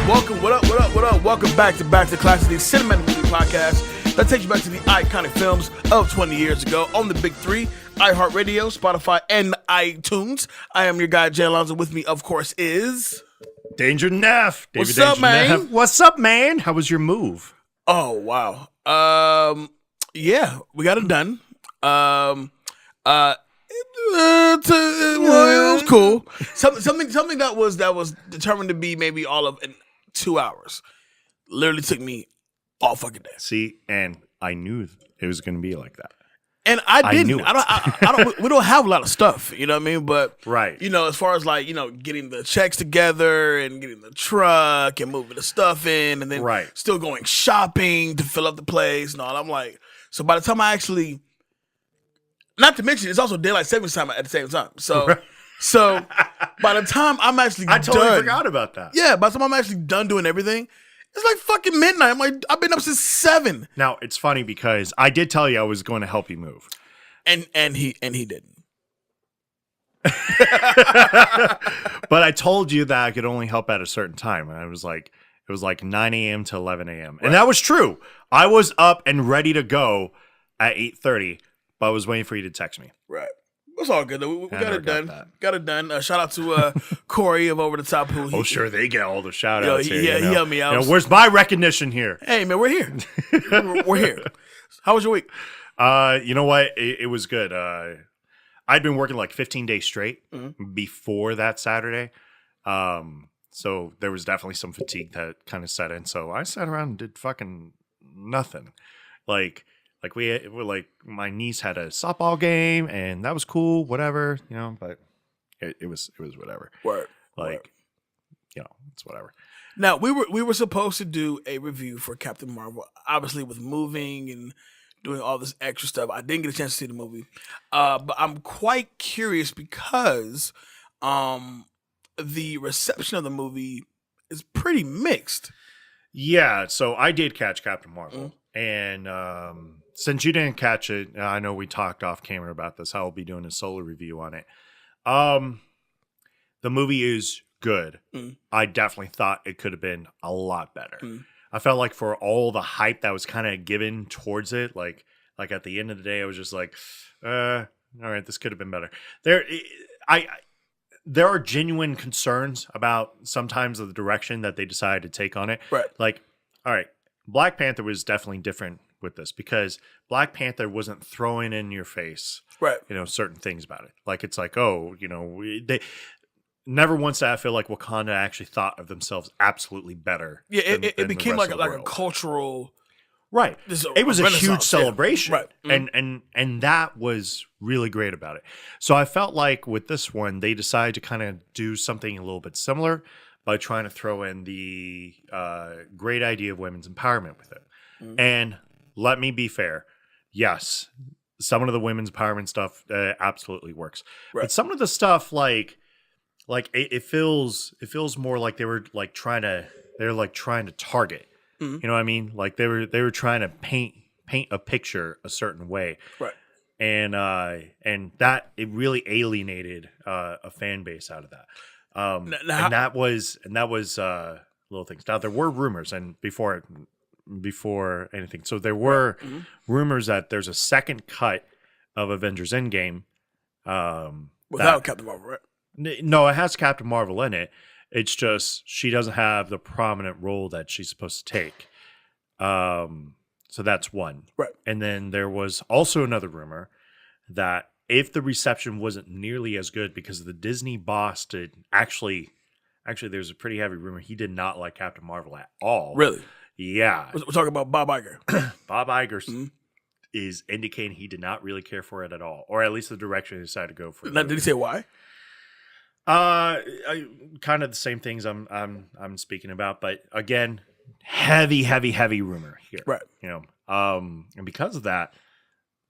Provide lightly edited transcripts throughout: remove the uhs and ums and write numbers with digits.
Welcome, what up? Welcome back to Classic, the cinematic movie podcast that takes you back to the iconic films of 20 years ago on the big three, iHeartRadio, Spotify, and iTunes. I am your guy, Jay Alonzo. With me, of course, is... Danger Neff. What's up, man? What's up, man? How was your move? Oh, wow. Yeah, we got it done. Well, it was cool. Something that was determined to be maybe all of 2 hours. Literally took me all fucking day. See, and I knew it was going to be like that. And I didn't. I don't. We don't have a lot of stuff. You know what I mean? But right. You know, as far as like getting the checks together and getting the truck and moving the stuff in, and then still going shopping to fill up the place and all. I'm like, so by the time I actually, not to mention, it's also daylight savings time at the same time. So, so by the time I'm actually I totally forgot about that. Yeah, by the time I'm actually done doing everything, it's like fucking midnight. I'm like, I've been up since 7. Now it's funny because I did tell you I was going to help you move, and he didn't. But I told you that I could only help at a certain time, and it was like 9 a.m. to 11 a.m. And that was true. I was up and ready to go at 8:30, but I was waiting for you to text me. Right. It's all good though. We got it done. Got it done. Shout out to Corey of Over the Top. Who sure, they get all the shout outs here. Yeah, he helped me out. Where's my recognition here? Hey man, we're here. We're here. How was your week? You know what? It was good. I'd been working like 15 days straight before that Saturday. So there was definitely some fatigue that kind of set in. So I sat around and did fucking nothing. Like my niece had a softball game and that was cool, whatever, but it was whatever. Word. It's whatever. Now we were supposed to do a review for Captain Marvel, obviously with moving and doing all this extra stuff. I didn't get a chance to see the movie. But I'm quite curious because the reception of the movie is pretty mixed. Yeah, so I did catch Captain Marvel. And since you didn't catch it, I know we talked off camera about this. I'll be doing a solo review on it. The movie is good. I definitely thought it could have been a lot better. I felt like for all the hype that was kind of given towards it, like at the end of the day, I was just like, all right, this could have been better. There are genuine concerns about sometimes the direction that they decided to take on it. Right. Like, all right, Black Panther was definitely different with this because Black Panther wasn't throwing in your face, certain things about it. Like, it's like, they never once did I feel like Wakanda actually thought of themselves absolutely better. Yeah, it became like a cultural... Right. It was a huge celebration. Yeah. Right. And that was really great about it. So I felt like with this one, they decided to kind of do something a little bit similar by trying to throw in the great idea of women's empowerment with it. And let me be fair. Yes, some of the women's empowerment stuff absolutely works. Right. But some of the stuff like it feels more like they were trying to target. You know what I mean? Like they were trying to paint a picture a certain way, right? And that it really alienated a fan base out of that. And that was little things. Now there were rumors, and before anything, so there were rumors that there's a second cut of Avengers Endgame without Captain Marvel, right? No, it has Captain Marvel in it. It's just she doesn't have the prominent role that she's supposed to take. So that's one. Right. And then there was also another rumor that if the reception wasn't nearly as good because the Disney boss did actually there's a pretty heavy rumor he did not like Captain Marvel at all. Really? Yeah. We're talking about Bob Iger. Bob Iger is indicating he did not really care for it at all, or at least the direction he decided to go for. Now, did he say why? Kind of the same things I'm speaking about, but again, heavy rumor here, right? And because of that,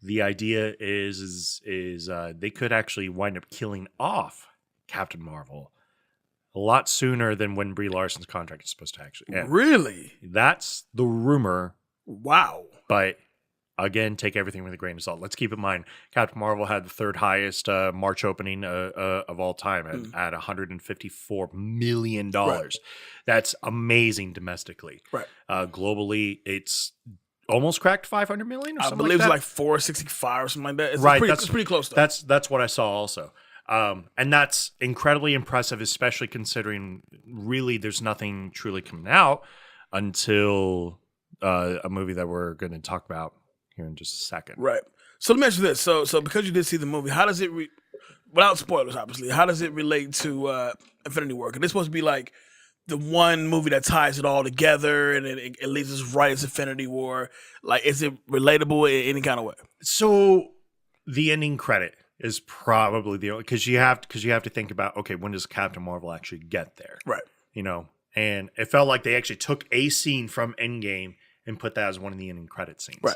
the idea is they could actually wind up killing off Captain Marvel a lot sooner than when Brie Larson's contract is supposed to actually end. Really? That's the rumor. Wow. But again, take everything with a grain of salt. Let's keep in mind, Captain Marvel had the third highest March opening of all time at $154 million. Right. That's amazing domestically. Right. Globally, it's almost cracked 500 million or something like that. I believe it's like 465 or something like that. It's pretty close, though. That's what I saw also. And that's incredibly impressive, especially considering really there's nothing truly coming out until a movie that we're going to talk about here in just a second. Right. So let me ask you this. So because you did see the movie, how does it, without spoilers, obviously, how does it relate to Infinity War? Because it's supposed to be like the one movie that ties it all together and it leads us right into Infinity War. Like, is it relatable in any kind of way? So the ending credit is probably the only, because you have to think about, okay, when does Captain Marvel actually get there? Right. You know, and it felt like they actually took a scene from Endgame and put that as one of the ending credit scenes. Right.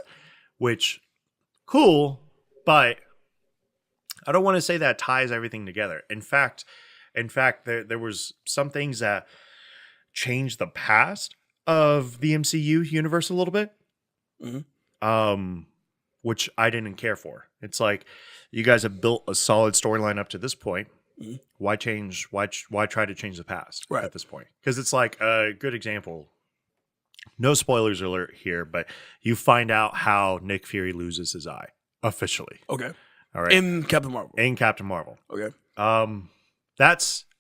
Which, cool, but I don't want to say that ties everything together. In fact, there was some things that changed the past of the MCU universe a little bit, which I didn't care for. It's like, you guys have built a solid storyline up to this point. Mm-hmm. Why change? Why try to change the past at this point? Because it's like a good example. No spoilers alert here, but you find out how Nick Fury loses his eye officially. Okay. All right. In Captain Marvel. Okay. And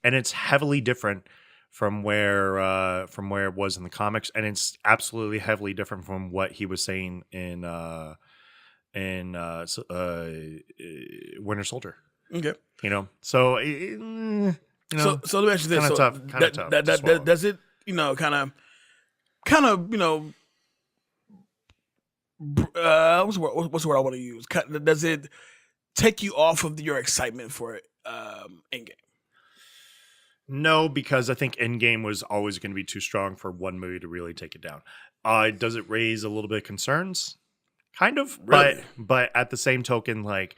it's heavily different from where it was in the comics, and it's absolutely heavily different from what he was saying in Winter Soldier. Okay. You know, so you know, so let me ask you this: kind of tough. Does it, kind of, what's the word I want to use? Does it take you off of your excitement for it, Endgame? No, because I think Endgame was always going to be too strong for one movie to really take it down. Does it raise a little bit of concerns? Kind of, really? But at the same token, like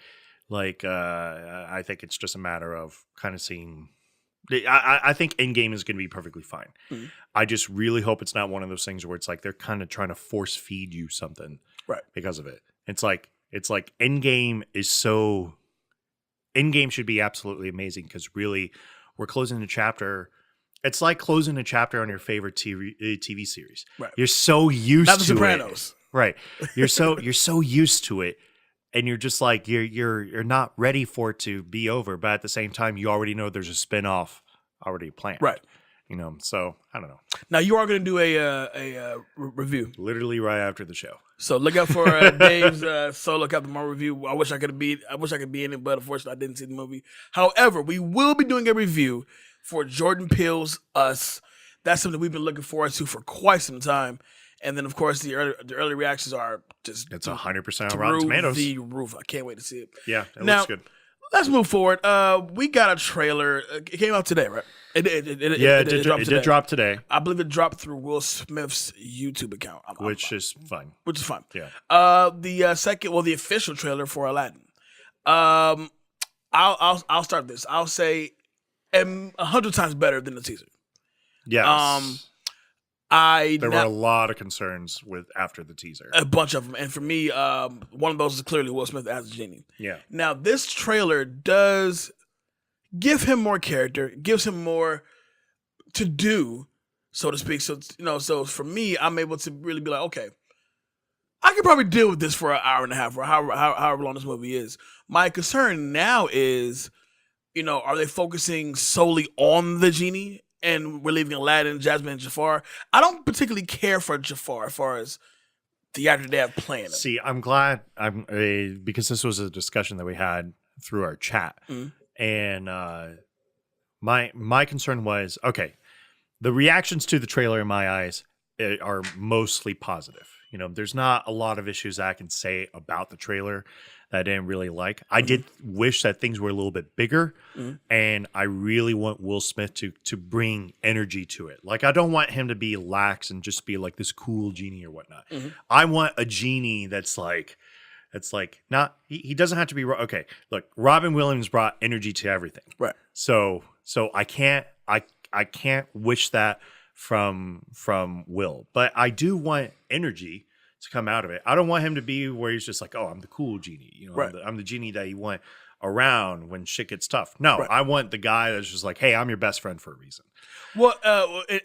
I think it's just a matter of kind of seeing. I think Endgame is going to be perfectly fine. Mm-hmm. I just really hope it's not one of those things where it's like they're kind of trying to force feed you something, right? Because of it. It's like Endgame is so. Endgame should be absolutely amazing because really we're closing a chapter. It's like closing a chapter on your favorite TV series. Right. You're so used not to The Sopranos. It. Right. You're so used to it. And you're just like you're not ready for it to be over, but at the same time, you already know there's a spinoff already planned, right? You know, so I don't know. Now you are going to do a review, literally right after the show. So look out for Dave's solo Captain Marvel review. I wish I could be in it, but unfortunately, I didn't see the movie. However, we will be doing a review for Jordan Peele's Us. That's something we've been looking forward to for quite some time. And then, of course, the early reactions are just... It's 100% on Rotten Tomatoes. The roof. I can't wait to see it. Yeah, it looks good. Let's move forward. We got a trailer. It came out today, right? It did drop today. I believe it dropped through Will Smith's YouTube account. Which is fun. Yeah. The official trailer for Aladdin. I'll start this. I'll say 100 times better than the teaser. Yes. There were a lot of concerns after the teaser. A bunch of them. And for me, one of those is clearly Will Smith as the genie. Yeah. Now, this trailer does give him more character, gives him more to do, so to speak. So, so for me, I'm able to really be like, okay, I could probably deal with this for an hour and a half or however long this movie is. My concern now is, are they focusing solely on the genie? And we're leaving Aladdin, Jasmine, and Jafar. I don't particularly care for Jafar as far as the actor they have playing him. See, I'm glad because this was a discussion that we had through our chat, and my concern was, okay, the reactions to the trailer in my eyes are mostly positive. There's not a lot of issues I can say about the trailer that I didn't really like. I did wish that things were a little bit bigger, and I really want Will Smith to bring energy to it. Like, I don't want him to be lax and just be like this cool genie or whatnot. I want a genie that's like not. He doesn't have to be okay. Look, Robin Williams brought energy to everything, right? So I can't wish that from Will, but I do want energy to come out of it. I don't want him to be where he's just like, oh, I'm the cool genie. You know, Right. I'm the genie that you want around when shit gets tough. No, I want the guy that's just like, hey, I'm your best friend for a reason. Well,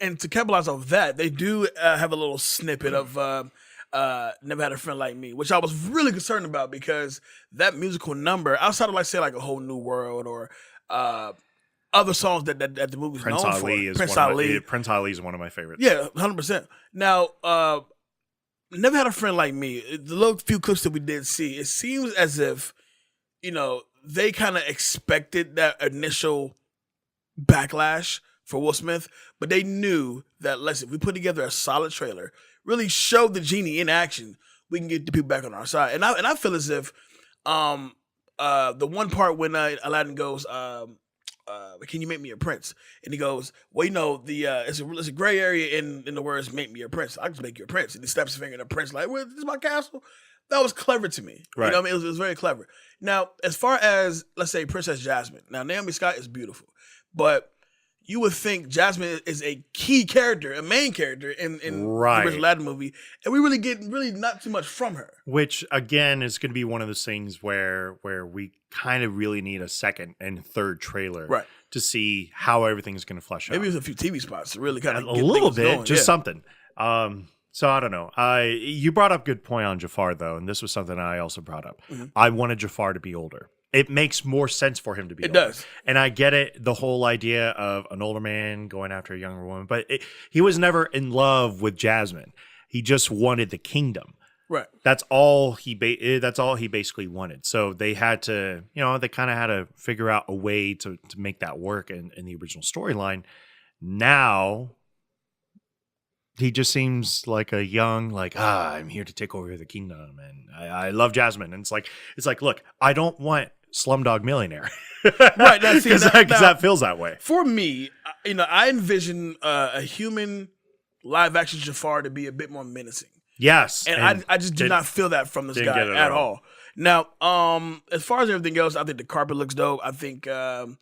and to capitalize off that, they do have a little snippet of Never Had a Friend Like Me, which I was really concerned about because that musical number, outside of like say like A Whole New World or other songs that the movie's Prince known Ali for. is Prince Ali is one of my favorites. Yeah, 100%. Now, Never Had a Friend Like Me, the little few clips that we did see, it seems as if, you know, they kind of expected that initial backlash for Will Smith, but they knew that, listen, if we put together a solid trailer, really show the genie in action, we can get the people back on our side. And I feel as if the one part when Aladdin goes, can you make me a prince? And he goes, well, you know, it's a gray area in the words "make me a prince." I just make you a prince. And he steps his finger in a prince, like, well, this is my castle. That was clever to me. Right. You know what I mean? It was very clever. Now, as far as, let's say, Princess Jasmine. Now, Naomi Scott is beautiful, but you would think Jasmine is a key character, a main character in the original Aladdin movie, and we really get not too much from her. Which again is going to be one of those things where we kind of really need a second and third trailer to see how everything's going to flesh out. Maybe there's a few TV spots to really kind of a little bit, going. Just something. So I don't know. You brought up a good point on Jafar though, and this was something I also brought up. Mm-hmm. I wanted Jafar to be older. It makes more sense for him to be older. It does. And I get it, the whole idea of an older man going after a younger woman, but he was never in love with Jasmine. He just wanted the kingdom. Right. That's all he basically wanted. So they had to, they kind of had to figure out a way to make that work in the original storyline. Now he just seems like a young, I'm here to take over the kingdom, and I love Jasmine. And it's like, look, I don't want Slumdog Millionaire, right? Because that feels that way. For me, I envision a human live action Jafar to be a bit more menacing. Yes, and I just did not feel that from this guy at all. Now, as far as everything goes, I think the carpet looks dope. I think Abu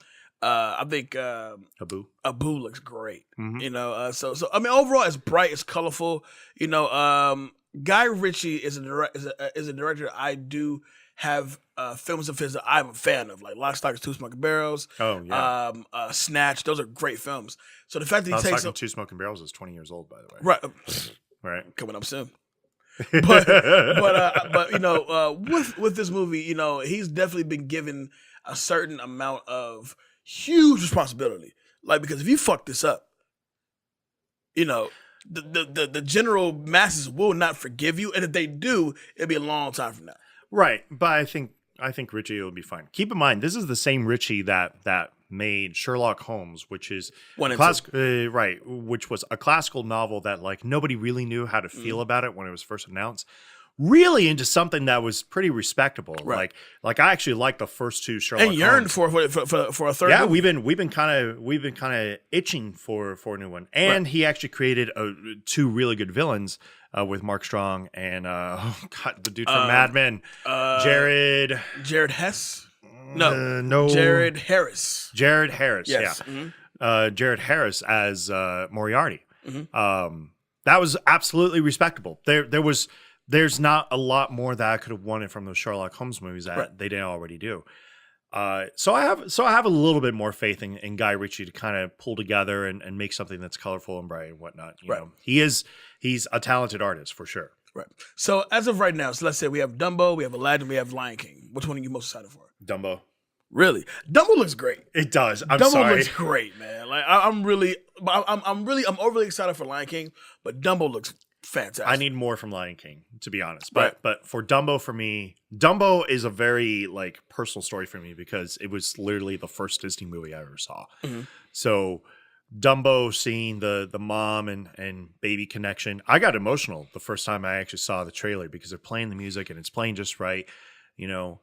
looks great. Mm-hmm. So I mean, overall, it's bright, it's colorful. Guy Ritchie is a director I do have films of his that I'm a fan of, like Lock, Stock, and Two Smoking Barrels. Oh yeah, Snatch. Those are great films. So the fact that he takes Two Smoking Barrels is 20 years old, by the way. Right. Right. Coming up soon. but with this movie, he's definitely been given a certain amount of huge responsibility. Like, because if you fuck this up, the general masses will not forgive you, and if they do, it'll be a long time from now. Right, but I think Ritchie will be fine. Keep in mind, this is the same Ritchie that made Sherlock Holmes, which is which was a classical novel that nobody really knew how to feel about it when it was first announced. Really into something that was pretty respectable. Right. Like I actually liked the first two Sherlock Holmes. And yearned for a third. Yeah, movie. we've been kind of itching for a new one. And he actually created two really good villains with Mark Strong and the dude from Mad Men, Jared Hess. No, Jared Harris. Jared Harris. Yes. Yeah. Mm-hmm. Jared Harris as Moriarty. Mm-hmm. That was absolutely respectable. There's not a lot more that I could have wanted from those Sherlock Holmes movies that they didn't already do. So I have a little bit more faith in Guy Ritchie to kind of pull together and make something that's colorful and bright and whatnot. You know, he's a talented artist for sure. Right. So as of right now, so let's say we have Dumbo, we have Aladdin, we have Lion King. Which one are you most excited for? Dumbo. Really? Dumbo looks great. It does. Dumbo looks great, man. Like I'm overly excited for Lion King, but Dumbo looks fantastic. I need more from Lion King, to be honest. But for Dumbo, for me, Dumbo is a very personal story for me because it was literally the first Disney movie I ever saw. Mm-hmm. So Dumbo, seeing the mom and baby connection, I got emotional the first time I actually saw the trailer because they're playing the music and it's playing just right, and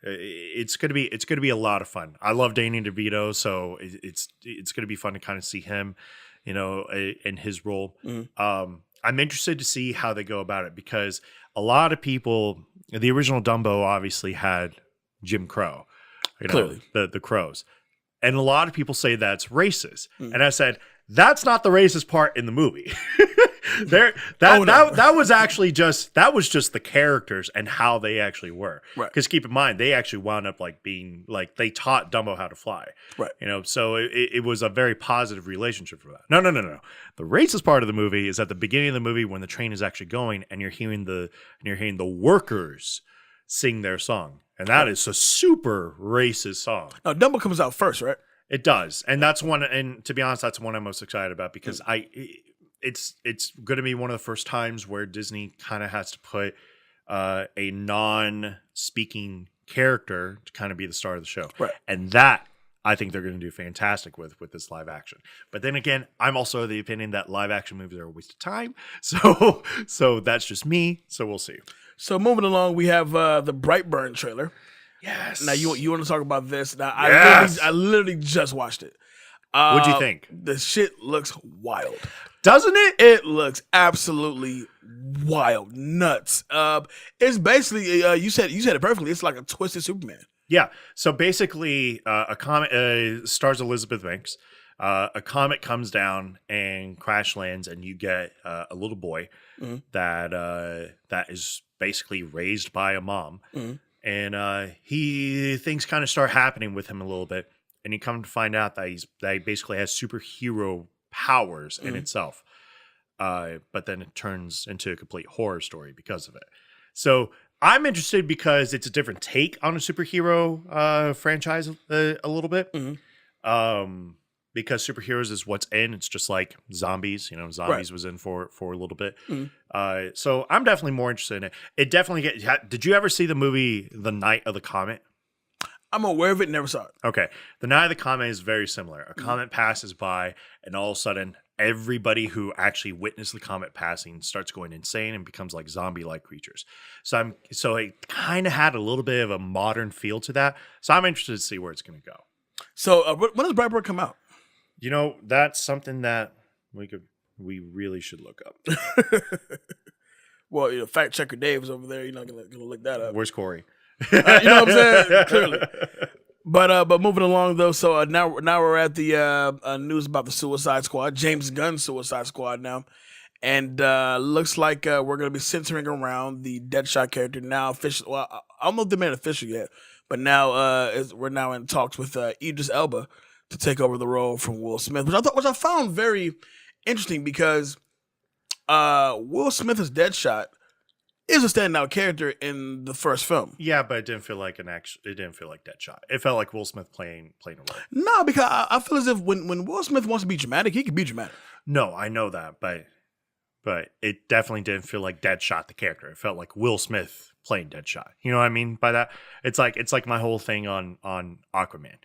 it's gonna be a lot of fun. I love Danny DeVito, so it's gonna be fun to kind of see him, in his role. Mm-hmm. I'm interested to see how they go about it because a lot of people, the original Dumbo obviously had Jim Crow, clearly the crows. And a lot of people say that's racist. Mm. And I said, That's not the racist part in the movie. That was actually just the characters and how they actually were. Right. Because keep in mind, they actually wound up like being like they taught Dumbo how to fly. Right. So it was a very positive relationship for that. No. The racist part of the movie is at the beginning of the movie when the train is actually going and you're hearing the workers sing their song. And that is a super racist song. Now, Dumbo comes out first, right? It does. And that's one, and to be honest, that's one I'm most excited about because it's going to be one of the first times where Disney kind of has to put a non-speaking character to kind of be the star of the show. Right. And that I think they're going to do fantastic with this live action. But then again, I'm also of the opinion that live action movies are a waste of time. So that's just me. So we'll see. So moving along, we have the Brightburn trailer. Yes. Now you want to talk about this? Now Yes. I literally just watched it. What'd you think? The shit looks wild, doesn't it? It looks absolutely wild, nuts. It's basically you said it perfectly. It's like a twisted Superman. Yeah. So basically, a comet stars Elizabeth Banks. A comet comes down and crash lands, and you get a little boy that is basically raised by a mom. And things kind of start happening with him a little bit, and you come to find out that he basically has superhero powers in itself. But then it turns into a complete horror story because of it. So I'm interested because it's a different take on a superhero franchise a little bit. Because superheroes is what's in. It's just like zombies. Zombies was in for a little bit. So I'm definitely more interested in it. It definitely did you ever see the movie The Night of the Comet? I'm aware of it, never saw it. Okay. The Night of the Comet is very similar. A comet passes by, and all of a sudden, everybody who actually witnessed the comet passing starts going insane and becomes like zombie-like creatures. So it kind of had a little bit of a modern feel to that. So I'm interested to see where it's going to go. So when does Brightburn come out? That's something that we really should look up. Well, fact checker Dave is over there. You're not gonna look that up. Where's Corey? You know what I'm saying? Clearly. But moving along though, so now we're at the news about the Suicide Squad, James Gunn's Suicide Squad now, and looks like we're gonna be centering around the Deadshot character now. Official, well, I don't know if they made it official yet, but now we're now in talks with Idris Elba to take over the role from Will Smith, which I found very interesting because Will Smith as Deadshot is a standout character in the first film. Yeah, but it didn't feel like it didn't feel like Deadshot. It felt like Will Smith playing a role. No, because I feel as if when Will Smith wants to be dramatic, he can be dramatic. No, I know that, but it definitely didn't feel like Deadshot the character. It felt like Will Smith playing Deadshot. You know what I mean by that? It's like my whole thing on Aquaman.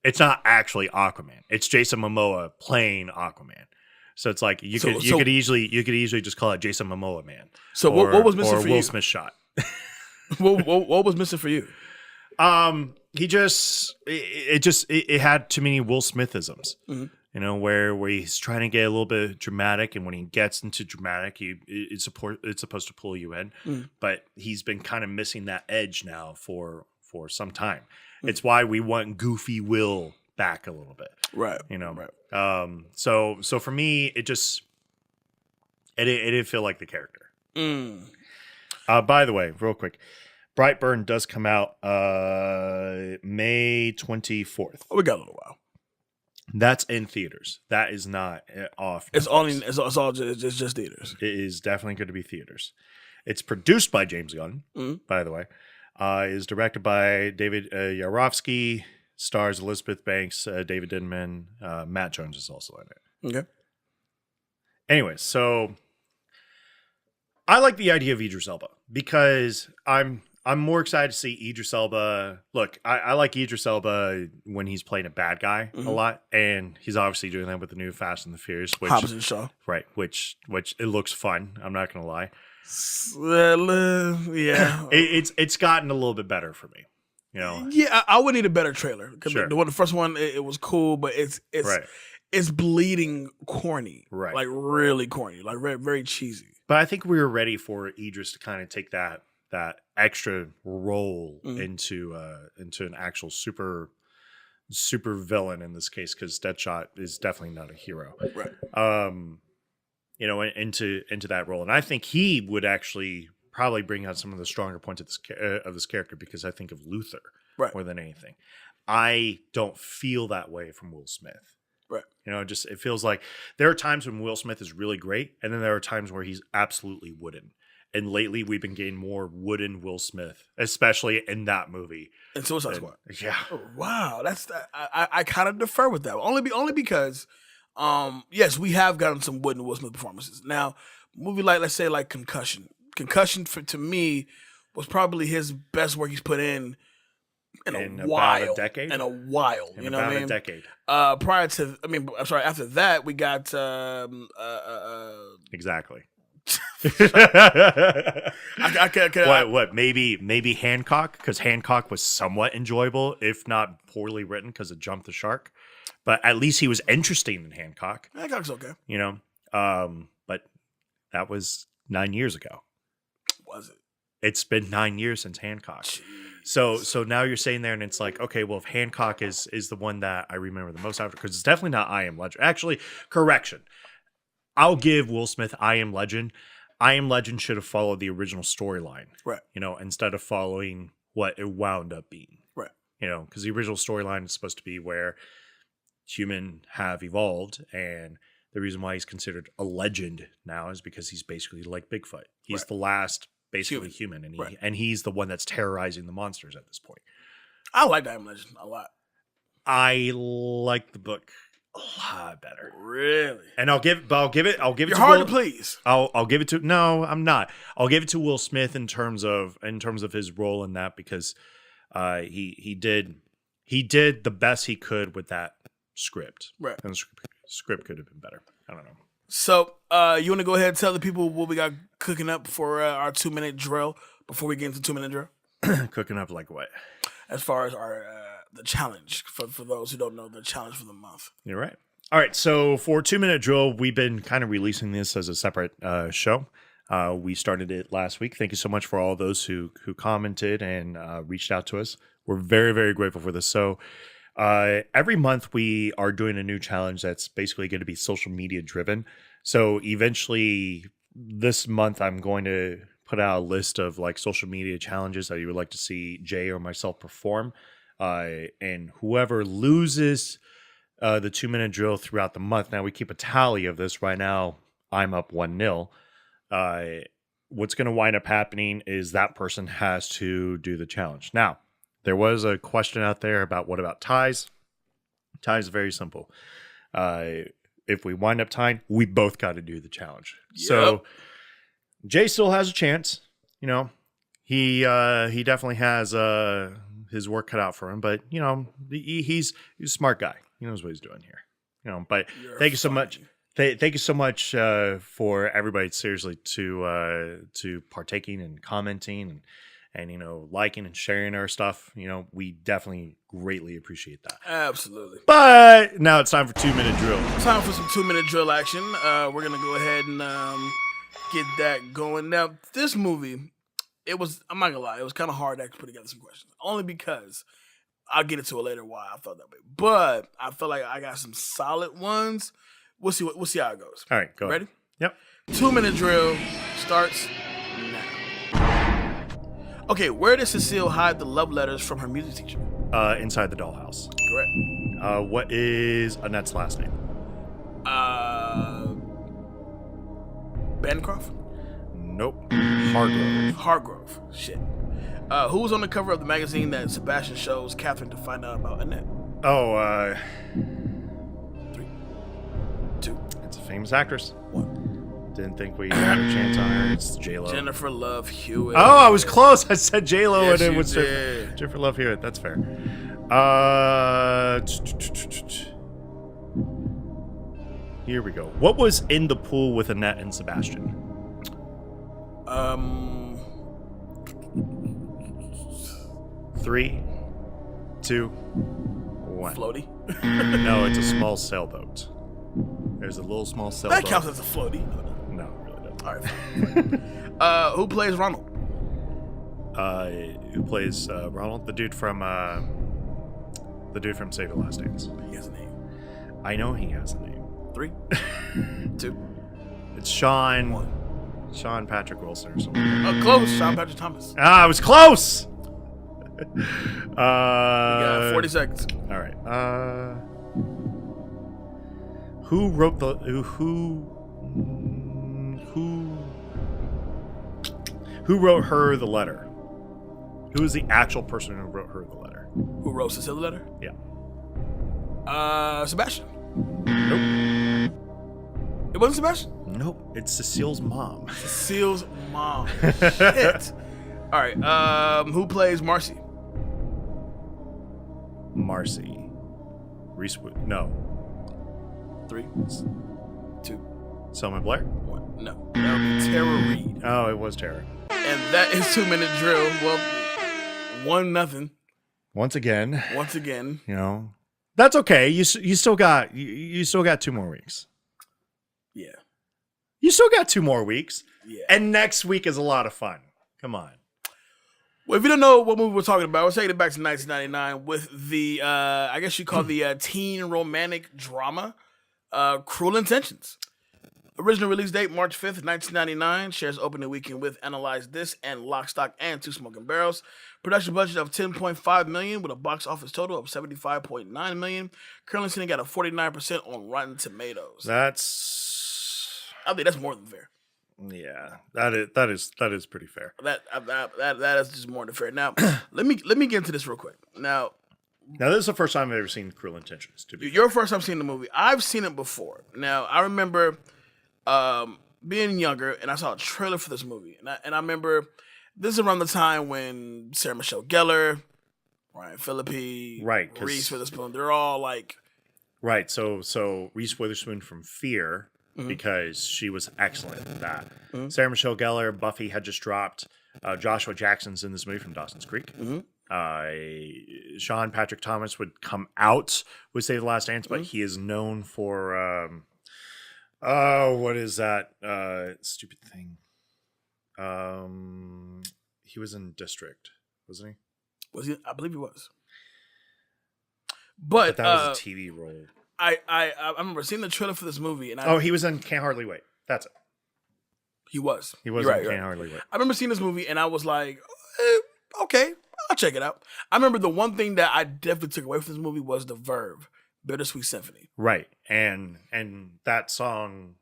It's not actually Aquaman. It's Jason Momoa playing Aquaman. So it's like you could easily just call it Jason Momoa Man. So what was missing for you? Will Smith shot. what was missing for you? It had too many Will Smithisms. Where he's trying to get a little bit dramatic, and when he gets into dramatic, it's supposed to pull you in. But he's been kind of missing that edge now for some time. It's why we want Goofy Will back a little bit. Right. Right. So for me, it didn't feel like the character. By the way, real quick, Brightburn does come out May 24th. Oh, we got a little while. That's in theaters. That is not off. It's just theaters. It is definitely going to be theaters. It's produced by James Gunn, by the way. Is directed by David Yarovsky. Stars Elizabeth Banks, David Denman, Matt Jones is also in it. Okay. Anyways, so I like the idea of Idris Elba because I'm more excited to see Idris Elba. Look, I like Idris Elba when he's playing a bad guy a lot, and he's obviously doing that with the new Fast and the Furious, which Hobbs and Shaw, right? Which it looks fun. I'm not gonna lie. Yeah, it's gotten a little bit better for me. Yeah, I would need a better trailer because sure. the first one it was cool, but it's right. It's bleeding corny, right? Like really corny, like very, very cheesy. But I think we were ready for Idris to kind of take that extra role into an actual super super villain in this case, because Deadshot is definitely not a hero. Right. You know, into that role, and I think he would actually probably bring out some of the stronger points of this character, because I think of Luther more than anything. I don't feel that way from Will Smith. Right. You know, it feels like there are times when Will Smith is really great, and then there are times where he's absolutely wooden. And lately, we've been getting more wooden Will Smith, especially in that movie. And Suicide Squad. Yeah. Oh, wow. I kind of defer with that. Only because, yes, we have gotten some wooden Will Smith performances. Now, movie like, let's say, like Concussion. Concussion, to me, was probably his best work he's put in a while. About a decade? In a while. You know what I mean? A decade. After that, we got... exactly. What? Maybe Hancock, because Hancock was somewhat enjoyable, if not poorly written, because it jumped the shark. But at least he was interesting in Hancock. Hancock's okay. You know, but that was 9 years ago. Was it? It's been 9 years since Hancock. Jeez. So now you're saying there, and it's like, okay, well, if Hancock is the one that I remember the most after, because it's definitely not I Am Legend. Actually, correction. I'll give Will Smith I Am Legend. I Am Legend should have followed the original storyline. Right. You know, instead of following what it wound up being. Right. You know, because the original storyline is supposed to be where humans have evolved, and the reason why he's considered a legend now is because he's basically like Bigfoot. He's the last basically human, and he's the one that's terrorizing the monsters at this point. I like I Am Legend a lot. I like the book a lot better. Really? And I'll give it. You're hard to please. I'll give it to. No, I'm not. I'll give it to Will Smith in terms of his role in that, because he did the best he could with that script. Right. And the script could have been better. I don't know. So, you want to go ahead and tell the people what we got cooking up for our 2-minute drill before we get into 2-minute drill? Cooking up like what? As far as our the challenge, for those who don't know, the challenge for the month. You're right. All right, so for 2-minute drill, we've been kind of releasing this as a separate show. We started it last week. Thank you so much for all those who commented and reached out to us. We're very, very grateful for this. So every month we are doing a new challenge that's basically going to be social media driven. So eventually this month I'm going to put out a list of like social media challenges that you would like to see Jay or myself perform. And whoever loses the 2-minute drill throughout the month. Now we keep a tally of this. Right now I'm up 1-0. What's going to wind up happening is that person has to do the challenge. Now, there was a question out there about what about ties? Ties is very simple. If we wind up tying, we both got to do the challenge. Yep. So Jay still has a chance. You know, he definitely has his work cut out for him. But you know, he's a smart guy. He knows what he's doing here. You know, but thank you so much. Thank you so much for everybody seriously to partaking and commenting and you know, liking and sharing our stuff. You know, we definitely greatly appreciate that. Absolutely. But now it's time for 2-minute drill. Time for some 2-minute drill action. We're gonna go ahead and get that going. Now, this movie, I'm not gonna lie, it was kind of hard to actually put together some questions. Only because I'll get into it later why I felt that way. But I feel like I got some solid ones. We'll see how it goes. All right, go ready? Ahead. Yep. 2-minute drill starts now. Okay, where did Cecile hide the love letters from her music teacher? Inside the dollhouse. Correct. What is Annette's last name? Bancroft? Nope. Hargrove. Shit. Who was on the cover of the magazine that Sebastian shows Catherine to find out about Annette? 3, 2. It's a famous actress. 1. Didn't think we had a chance on her. It's J-Lo. Jennifer Love Hewitt. Oh, I was close. I said J-Lo yes, and it was Jennifer Love Hewitt. That's fair. Here we go. What was in the pool with Annette and Sebastian? 3, 2, 1. Floaty? No, it's a small sailboat. There's a little small sailboat. That counts as a floaty. No, it really doesn't. All right. Who plays Ronald? Who plays Ronald? The dude from The dude from Save the Last Dance. He has a name. I know he has a name. 3, 2. It's Sean. 1. Sean Patrick Wilson or something. Close. Sean Patrick Thomas. I was close. You got 40 seconds. All right. Who wrote the who wrote her the letter? Who is the actual person who wrote her the letter? Who wrote Cecilia the letter? Yeah. Sebastian. Nope. It wasn't Sebastian? Nope. It's Cecile's mom. Cecile's mom. Shit. All right. Who plays Marcy? Marcy. Reese. No. 3, 2, Selma Blair? 1. No. That would be Tara Reid. Oh, it was Tara. And that is 2-minute drill. Well, 1-0. Once again. You know, that's okay. You still got 2 more weeks. Yeah. You still got 2 more weeks. Yeah. And next week is a lot of fun. Come on. Well, if you don't know what movie we're talking about, we're taking it back to 1999 with the, I guess you call the teen romantic drama, Cruel Intentions. Original release date, March 5th, 1999. Shares opening weekend with Analyze This and Lock, Stock, and Two Smoking Barrels. Production budget of $10.5 million with a box office total of $75.9 million. Currently sitting at a 49% on Rotten Tomatoes. I think that's more than fair. Yeah, that is pretty fair. That is just more than fair. Now, let me get into this real quick. Now, this is the first time I've ever seen Cruel Intentions. Your first time seeing the movie. I've seen it before. Now, I remember being younger, and I saw a trailer for this movie, and I remember this is around the time when Sarah Michelle Gellar, Ryan Phillippe, Reese Witherspoon, they're all like, right. So Reese Witherspoon from Fear. Mm-hmm. Because she was excellent at that. Mm-hmm. Sarah Michelle Gellar, Buffy had just dropped. Joshua Jackson's in this movie from Dawson's Creek. Mm-hmm. Sean Patrick Thomas would come out with Save the Last Dance, but he is known for what is that stupid thing? He was in District, wasn't he? Was he? I believe he was. But that was a TV role. I remember seeing the trailer for this movie, and he was in Can't Hardly Wait. That's it. He was. He was in Can't Hardly Wait. I remember seeing this movie, and I was like, okay, I'll check it out. I remember the one thing that I definitely took away from this movie was the Verve, Bittersweet Symphony. Right, and that song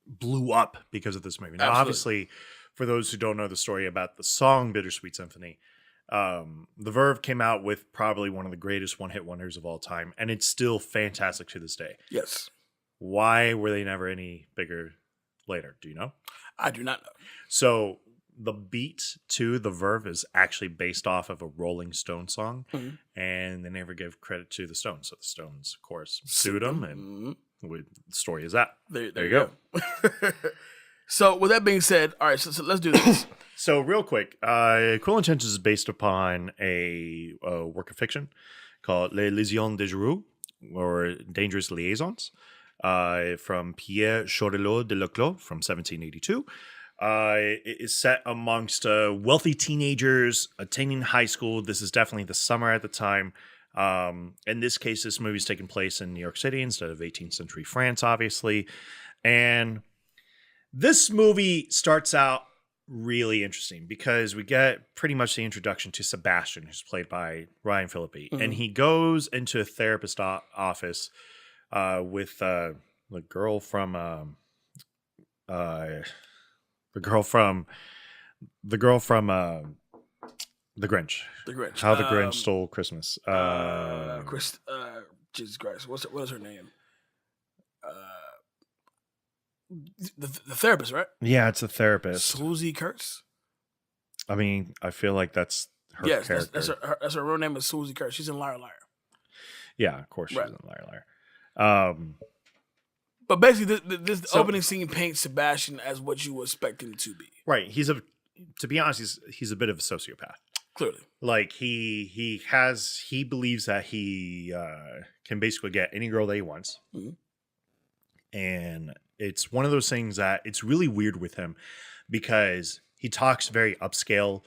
blew up because of this movie. Now, obviously, for those who don't know the story about the song Bittersweet Symphony, the Verve came out with probably one of the greatest one-hit wonders of all time, and it's still fantastic to this day. Yes. Why were they never any bigger later? Do you know? I do not know. So the beat to the Verve is actually based off of a Rolling Stone song, and they never gave credit to the Stones. So the Stones, of course, sued them, and the story is that. There you go. So with that being said, all right, so let's do this. So real quick, Cruel Intentions is based upon a work of fiction called Les Liaisons Dangereuses, or Dangerous Liaisons, from Pierre Chodelot de Leclos from 1782. It is set amongst wealthy teenagers attending high school. This is definitely the summer at the time. In this case, this movie is taking place in New York City instead of 18th century France, obviously. And this movie starts out really interesting because we get pretty much the introduction to Sebastian, who's played by Ryan Phillippe, and he goes into a therapist office with the girl from The Grinch. The Grinch. How the Grinch Stole Christmas. Jesus Christ, what is her name? The therapist, right? Yeah, it's a therapist. Susie Kurtz. I mean, I feel like that's her character. That's her real name is Susie Kurtz. She's in Liar Liar. Yeah, of course she's in Liar Liar. But basically, this opening scene paints Sebastian as what you would expect him to be. Right. To be honest, he's a bit of a sociopath. Clearly. Like he believes that he can basically get any girl that he wants. Mm-hmm. And it's one of those things that it's really weird with him because he talks very upscale.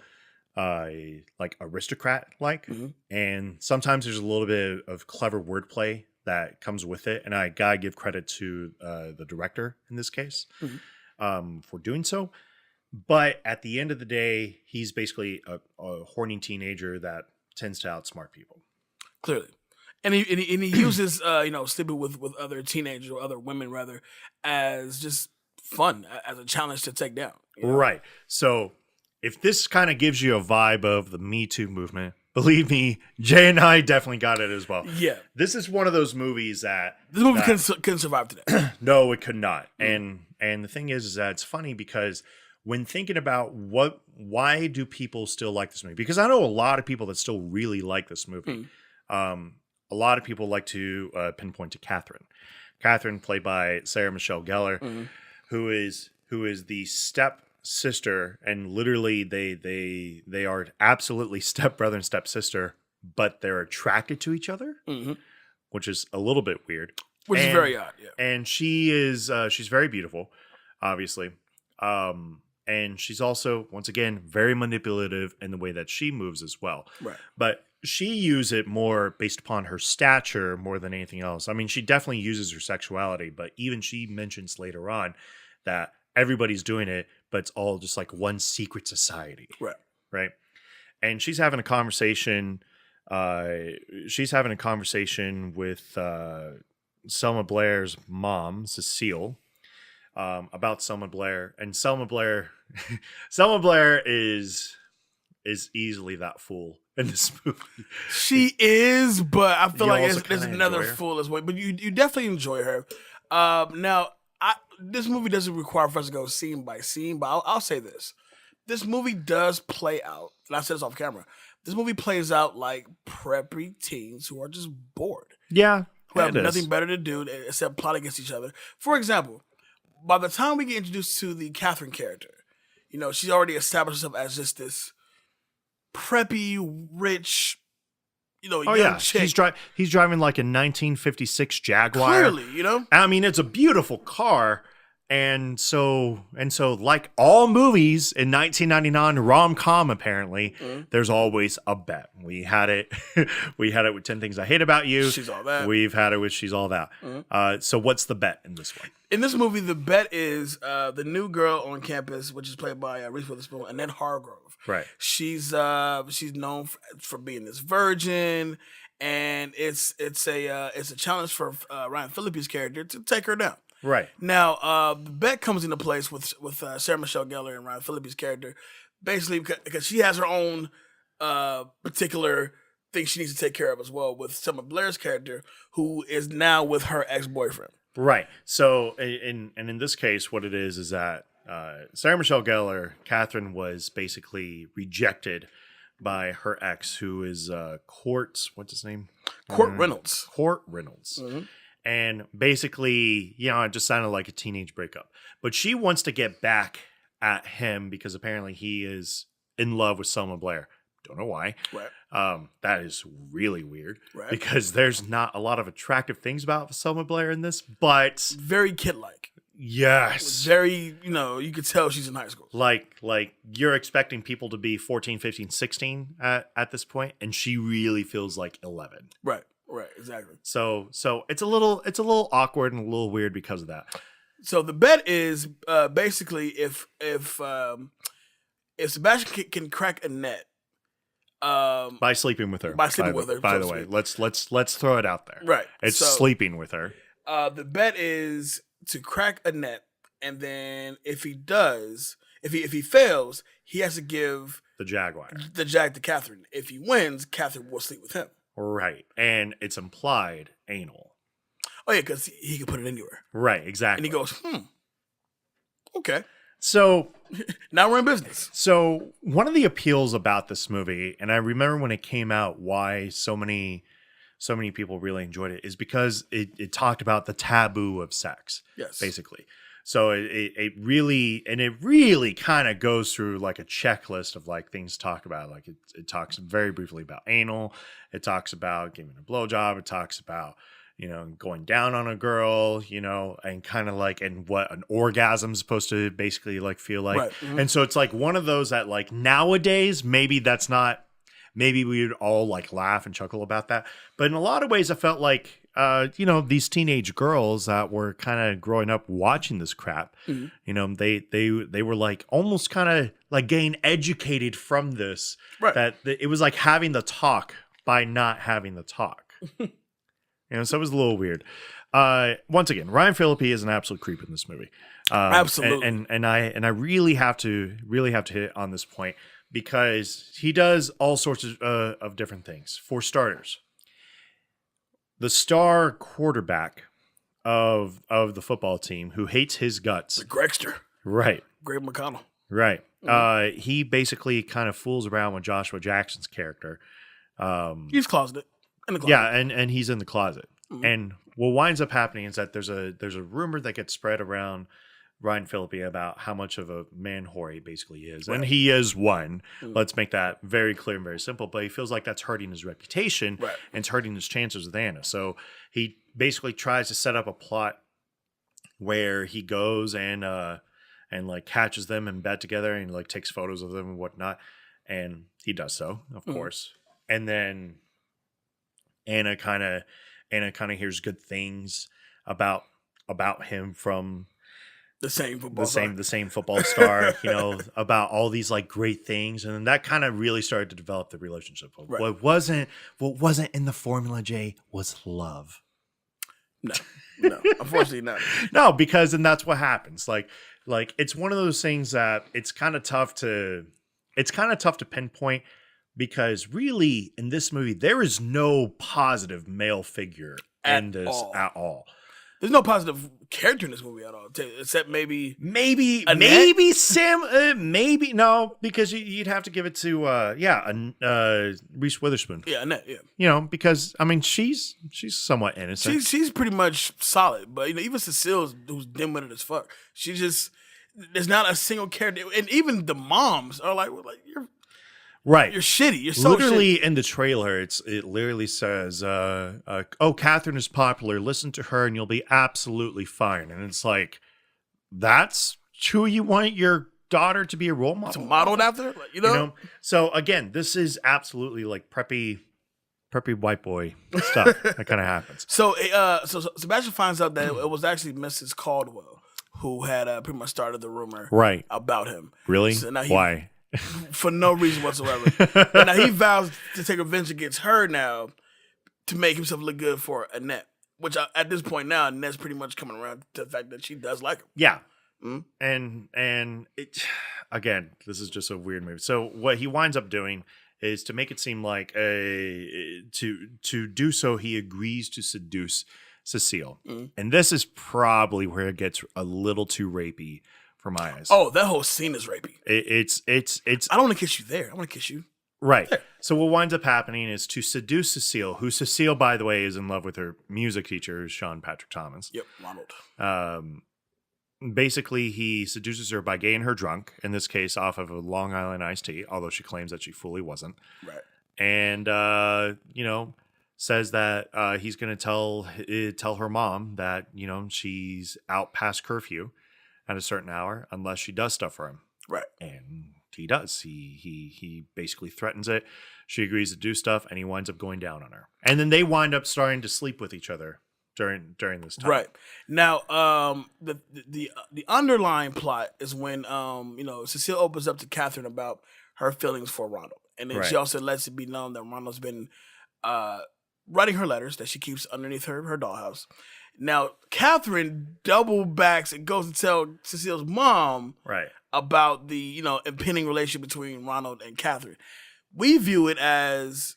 like aristocrat like, and sometimes there's a little bit of clever wordplay that comes with it, and I gotta give credit to the director in this case for doing so. But at the end of the day, he's basically a horny teenager that tends to outsmart people. Clearly. And he uses sleeping with other teenagers or other women rather as just fun, as a challenge to take down. Right. So if this kind of gives you a vibe of the Me Too movement, believe me, Jay and I definitely got it as well. Yeah. This is one of those movies that this movie couldn't survive today. No, it could not. And the thing is that it's funny because when thinking about why do people still like this movie? Because I know a lot of people that still really like this movie. A lot of people like to pinpoint to Catherine. Catherine, played by Sarah Michelle Gellar, who is the step sister, and literally they are absolutely stepbrother and stepsister, but they're attracted to each other, which is a little bit weird. Which is very odd, yeah. And she's very beautiful, obviously. And she's also, once again, very manipulative in the way that she moves as well. Right. But she uses it more based upon her stature more than anything else. I mean, she definitely uses her sexuality, but even she mentions later on that everybody's doing it, but it's all just like one secret society. Right. Right. And she's having a conversation. With Selma Blair's mom, Cecile, about Selma Blair. And Selma Blair is easily that fool in this movie. She is, but I feel like there's another fool as well. But you definitely enjoy her. Now, this movie doesn't require for us to go scene by scene, but I'll say this. This movie does play out, and I said this off camera, this movie plays out like preppy teens who are just bored. Yeah. Who have nothing better to do except plot against each other. For example, by the time we get introduced to the Catherine character, she's already established herself as just this preppy, rich, young chick. He's driving like a 1956 Jaguar. Clearly, I mean, it's a beautiful car. And so, like all movies in 1999 rom-com, apparently, there's always a bet. We had it with 10 Things I Hate About You. She's All That. We've had it with She's All That. So what's the bet in this one? In this movie, the bet is the new girl on campus, which is played by Reese Witherspoon, Annette Hargrove. Right. She's known for being this virgin, and it's a challenge for Ryan Phillippe's character to take her down. Right. Now, the bet comes into place with Sarah Michelle Gellar and Ryan Phillippe's character, basically because she has her own particular thing she needs to take care of as well with Selma Blair's character, who is now with her ex-boyfriend. Right. So, in this case, what it is that Sarah Michelle Gellar, Catherine, was basically rejected by her ex, who is what's his name? Court Reynolds. Court Reynolds. Mm-hmm. And basically, it just sounded like a teenage breakup. But she wants to get back at him because apparently he is in love with Selma Blair. Don't know why. Right. That is really weird. Right. Because there's not a lot of attractive things about Selma Blair in this, but very kid-like. Yes. Very, you could tell she's in high school. Like you're expecting people to be 14, 15, 16 at this point, and she really feels like 11. Right. Right, exactly. So it's a little awkward and a little weird because of that. So the bet is basically if Sebastian can crack Annette by sleeping with her. By the way, let's throw it out there. Right, it's sleeping with her. The bet is to crack Annette, and then if he fails, he has to give the Jaguar to Catherine. If he wins, Catherine will sleep with him. Right. And it's implied anal. Oh, yeah, because he can put it anywhere. Right, exactly. And he goes, okay. So now we're in business. So one of the appeals about this movie, and I remember when it came out, why so many people really enjoyed it, is because it talked about the taboo of sex. Yes. Basically. So it really kind of goes through like a checklist of like things to talk about. Like it talks very briefly about anal. It talks about giving a blowjob. It talks about, going down on a girl, and kind of like, and what an orgasm is supposed to basically like feel like. Right. Mm-hmm. And so it's like one of those that like nowadays, maybe we would all like laugh and chuckle about that. But in a lot of ways, I felt like, these teenage girls that were kind of growing up watching this crap, mm-hmm. They were like almost kind of like getting educated from this, right. that it was like having the talk by not having the talk. So it was a little weird. Once again, Ryan Phillippe is an absolute creep in this movie. Absolutely. And I really have to hit on this point because he does all sorts of different things. For starters, the star quarterback of the football team who hates his guts. The Gregster. Right. Greg McConnell. Right. Mm-hmm. He basically kind of fools around with Joshua Jackson's character. He's closeted. In the closet. Yeah, and he's in the closet. Mm-hmm. And what winds up happening is that there's a rumor that gets spread around Ryan Phillippe about how much of a man whore he basically is. Right. And he is one. Mm-hmm. Let's make that very clear and very simple. But he feels like that's hurting his reputation, right. and it's hurting his chances with Anna. So he basically tries to set up a plot where he goes and like catches them in bed together and like takes photos of them and whatnot. And he does so, of course. And then Anna kind of hears good things about him from the same football star, about all these like great things, and then that kind of really started to develop the relationship. Right. What wasn't in the formula, Jay, was love. No, unfortunately not. No, because then that's what happens. Like it's one of those things that it's kind of tough to pinpoint. Because really, in this movie, there is no positive male figure in this at all. There's no positive character in this movie at all, except maybe Sam. Maybe no, because you'd have to give it to Reese Witherspoon. Yeah, Annette. Yeah. Because I mean, she's somewhat innocent. She's pretty much solid, but even Cecile's who's dim-witted as fuck. She just there's not a single character, and even the moms are like you're. Right. You're shitty. You're so literally shitty. In the trailer, it literally says, Catherine is popular. Listen to her and you'll be absolutely fine. And it's like, that's who you want your daughter to be a role model? It's modeled after? So again, this is absolutely like preppy white boy stuff that kind of happens. So Sebastian finds out that it was actually Mrs. Caldwell who had pretty much started the rumor about him. Really? So now Why? For no reason whatsoever. And now he vows to take revenge against her now to make himself look good for Annette. Which at this point now, Annette's pretty much coming around to the fact that she does like him. Yeah. Mm-hmm. And it, again, this is just a weird movie. So what he winds up doing is to make it seem like to do so, he agrees to seduce Cecile. Mm-hmm. And this is probably where it gets a little too rapey. For my eyes. Oh, that whole scene is rapey. It's. I don't want to kiss you there. I want to kiss you. Right. There. So what winds up happening is to seduce Cecile, who Cecile, by the way, is in love with her music teacher, Sean Patrick Thomas. Yep, Ronald. Basically, he seduces her by getting her drunk. In this case, off of a Long Island iced tea, although she claims that she fully wasn't. Right. And says that he's going to tell her mom that she's out past curfew at a certain hour unless she does stuff for him. Right. And he does. He basically threatens it. She agrees to do stuff and he winds up going down on her. And then they wind up starting to sleep with each other during this time. Right. Now, the underlying plot is when Cecile opens up to Catherine about her feelings for Ronald. And then she also lets it be known that Ronald's been writing her letters that she keeps underneath her dollhouse. Now, Catherine double backs and goes to tell Cecile's mom about the, impending relationship between Ronald and Catherine. We view it as,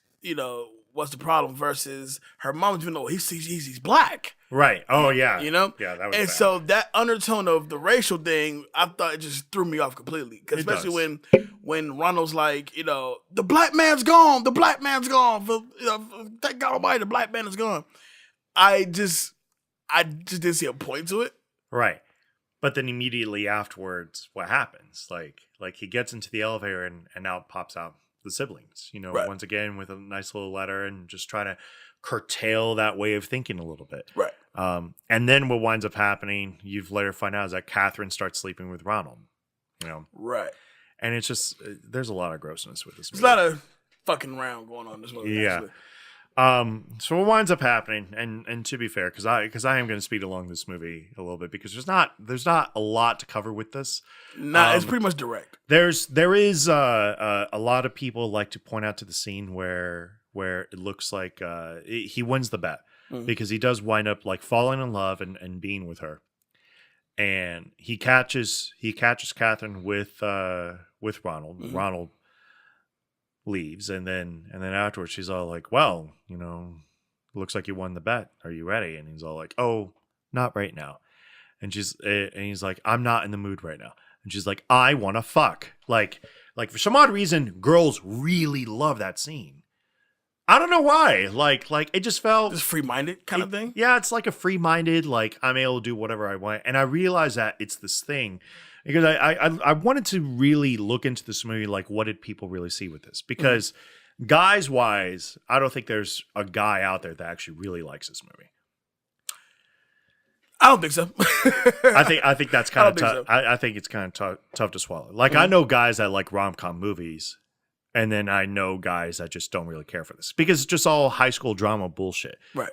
what's the problem versus her mom's doing, he's black. Right. Oh, yeah. Yeah, that was bad. So that undertone of the racial thing, I thought it just threw me off completely. Especially when Ronald's like, the black man's gone. The black man's gone. Thank God Almighty, the black man is gone. I just didn't see a point to it. Right. But then immediately afterwards, what happens? Like he gets into the elevator and now pops out the siblings, once again with a nice little letter and just trying to curtail that way of thinking a little bit. Right. And then what winds up happening, you've later find out, is that Catherine starts sleeping with Ronald. Right. And it's just, there's a lot of grossness with this movie. There's a lot of fucking around going on in this movie. Yeah. Actually. So what winds up happening, and to be fair, because I am going to speed along this movie a little bit, because there's not a lot to cover with this. Nah, it's pretty much direct. There is a lot of people like to point out to the scene where it looks like he wins the bet, because he does wind up like falling in love and being with her, and he catches Catherine with Ronald. Mm-hmm. Ronald leaves, and then afterwards she's all like, well, looks like you won the bet, are you ready? And he's all like, oh, not right now. And he's like, I'm not in the mood right now. And she's like, I want to fuck. Like for some odd reason, girls really love that scene. I don't know why. Like it just felt just free-minded kind of thing. Yeah, it's like a free-minded, like I'm able to do whatever I want. And I realize that it's this thing, because I wanted to really look into this movie, like what did people really see with this? Because guys wise, I don't think there's a guy out there that actually really likes this movie. I don't think so. I think that's kind of tough. So. I think it's kind of tough to swallow. Like I know guys that like rom-com movies, and then I know guys that just don't really care for this, because it's just all high school drama bullshit. Right.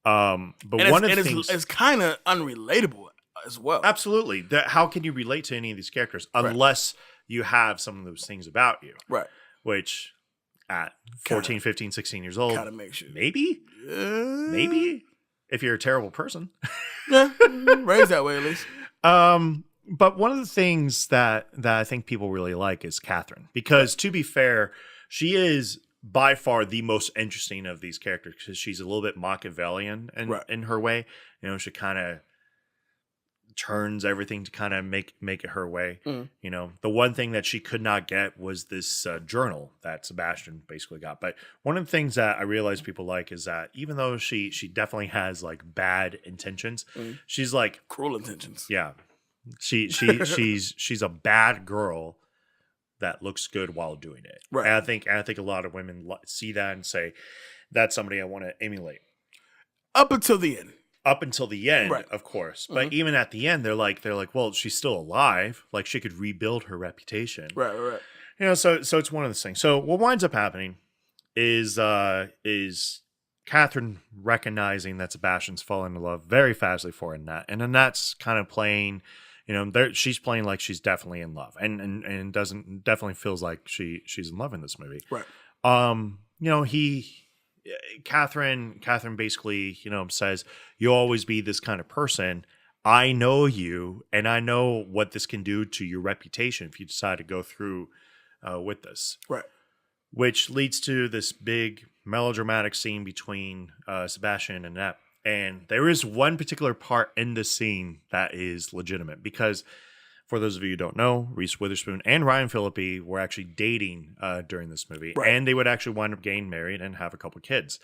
But one of the things, it's kind of unrelatable as well. Absolutely. How can you relate to any of these characters unless you have some of those things about you? Right. Which at 14, 15, 16 years old, kind of makes you. Maybe. If you're a terrible person. Yeah. Raised that way at least. But one of the things that I think people really like is Catherine, because to be fair, she is by far the most interesting of these characters, because she's a little bit Machiavellian in her way. She kind of turns everything to kind of make it her way. The one thing that she could not get was this journal that Sebastian basically got. But one of the things that I realize people like is that even though she definitely has like bad intentions, she's like cruel intentions. Yeah. She's a bad girl that looks good while doing it. Right. And I think a lot of women see that and say, that's somebody I want to emulate. Up until the end. Right. Of course. But even at the end, they're like, well, she's still alive. Like she could rebuild her reputation. Right. So it's one of those things. So what winds up happening is Catherine recognizing that Sebastian's fallen in love very fastly for her, and then that's kind of playing. She's playing like she's definitely in love, and definitely feels like she's in love in this movie. Right. Catherine basically, says, you'll always be this kind of person. I know you, and I know what this can do to your reputation if you decide to go through with this. Right. Which leads to this big melodramatic scene between Sebastian and Annette. And there is one particular part in this scene that is legitimate, because for those of you who don't know, Reese Witherspoon and Ryan Phillippe were actually dating during this movie. Right. And they would actually wind up getting married and have a couple kids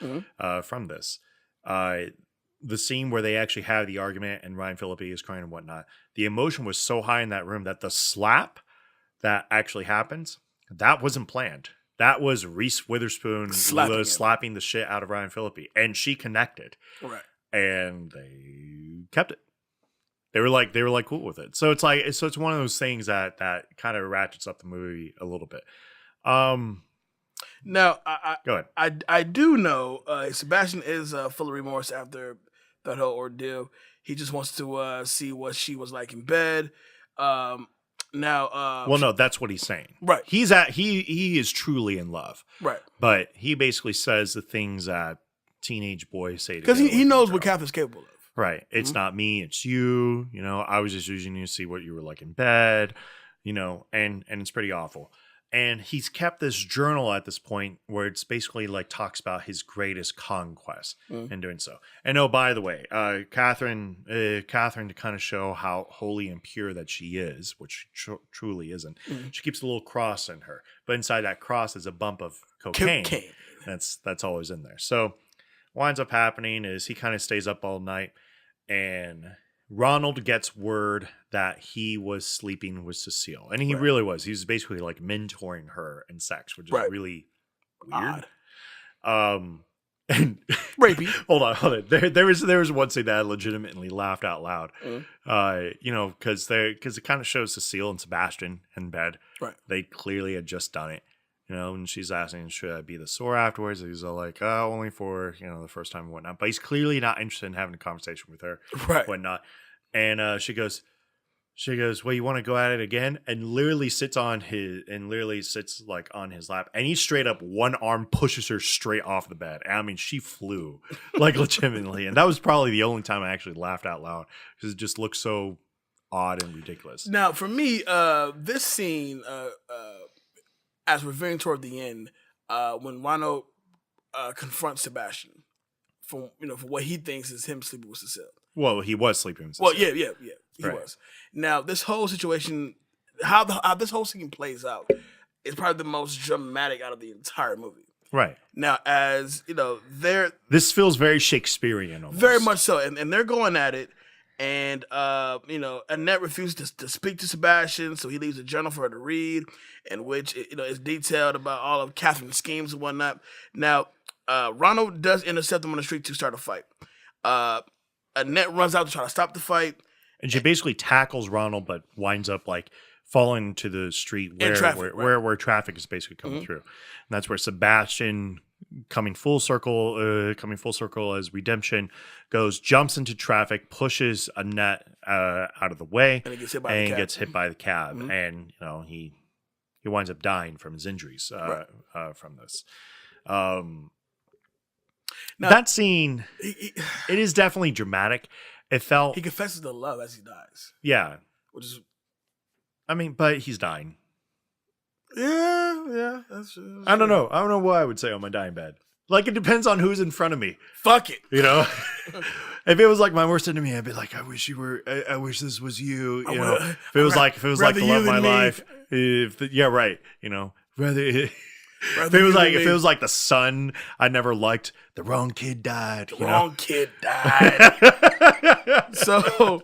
from this. The scene where they actually have the argument and Ryan Phillippe is crying and whatnot, the emotion was so high in that room that the slap that actually happens, that wasn't planned. That was Reese Witherspoon slapping the shit out of Ryan Phillippe, and she connected. Right. And they kept it. They were like cool with it. So it's one of those things that kind of ratchets up the movie a little bit. Now, go ahead. I do know Sebastian is full of remorse after that whole ordeal. He just wants to see what she was like in bed. Well, no, that's what he's saying. Right. He is truly in love. Right. But he basically says the things that teenage boys say to because he knows what Catherine's capable of. Right. It's not me, it's you. I was just using you to see what you were like in bed, and it's pretty awful. And he's kept this journal at this point where it's basically like talks about his greatest conquest in doing so. And oh, by the way, Catherine, to kind of show how holy and pure that she is, which truly isn't, she keeps a little cross in her. But inside that cross is a bump of cocaine. That's always in there. So what ends up happening is he kind of stays up all night, and Ronald gets word that he was sleeping with Cecile. And he really was. He was basically like mentoring her in sex, which is really weird. Odd. And rapey. hold on. There was one scene that I legitimately laughed out loud. Because it kind of shows Cecile and Sebastian in bed. Right. They clearly had just done it. And she's asking, should I be the sore afterwards? And he's all like, oh, only for, the first time and whatnot. But he's clearly not interested in having a conversation with her. Right. Whatnot. And she goes, well, you want to go at it again? And literally sits like on his lap. And he straight up one arm pushes her straight off the bed. And I mean, she flew like legitimately. And that was probably the only time I actually laughed out loud because it just looked so odd and ridiculous. Now, for me, this scene, as we're veering toward the end, when Ronald confronts Sebastian for what he thinks is him sleeping with Cecile. Well, he was sleeping with Cecile. Well, yeah, he was. Now, this whole situation, how this whole scene plays out, is probably the most dramatic out of the entire movie. Right. Now, as this feels very Shakespearean almost. Very much so, and they're going at it, and Annette refuses to speak to Sebastian, so he leaves a journal for her to read, in which is detailed about all of Catherine's schemes and whatnot. Now, Ronald does intercept him on the street to start a fight. Annette runs out to try to stop the fight. And she basically tackles Ronald, but winds up like falling to the street where traffic is basically coming through. And that's where Sebastian, coming full circle as redemption, jumps into traffic, pushes Annette out of the way, and gets hit by the cab. Mm-hmm. And he winds up dying from his injuries from this. Now, that scene, it is definitely dramatic. It felt... He confesses to love as he dies. Yeah. Which is... I mean, but he's dying. Yeah. That's I don't know. I don't know what I would say on my dying bed. Like, it depends on who's in front of me. Fuck it. If it was like my worst enemy, I'd be like, I wish this was you. If it was like the love of my life. Rather... If it was like the son I never liked, the wrong kid died. Kid died. So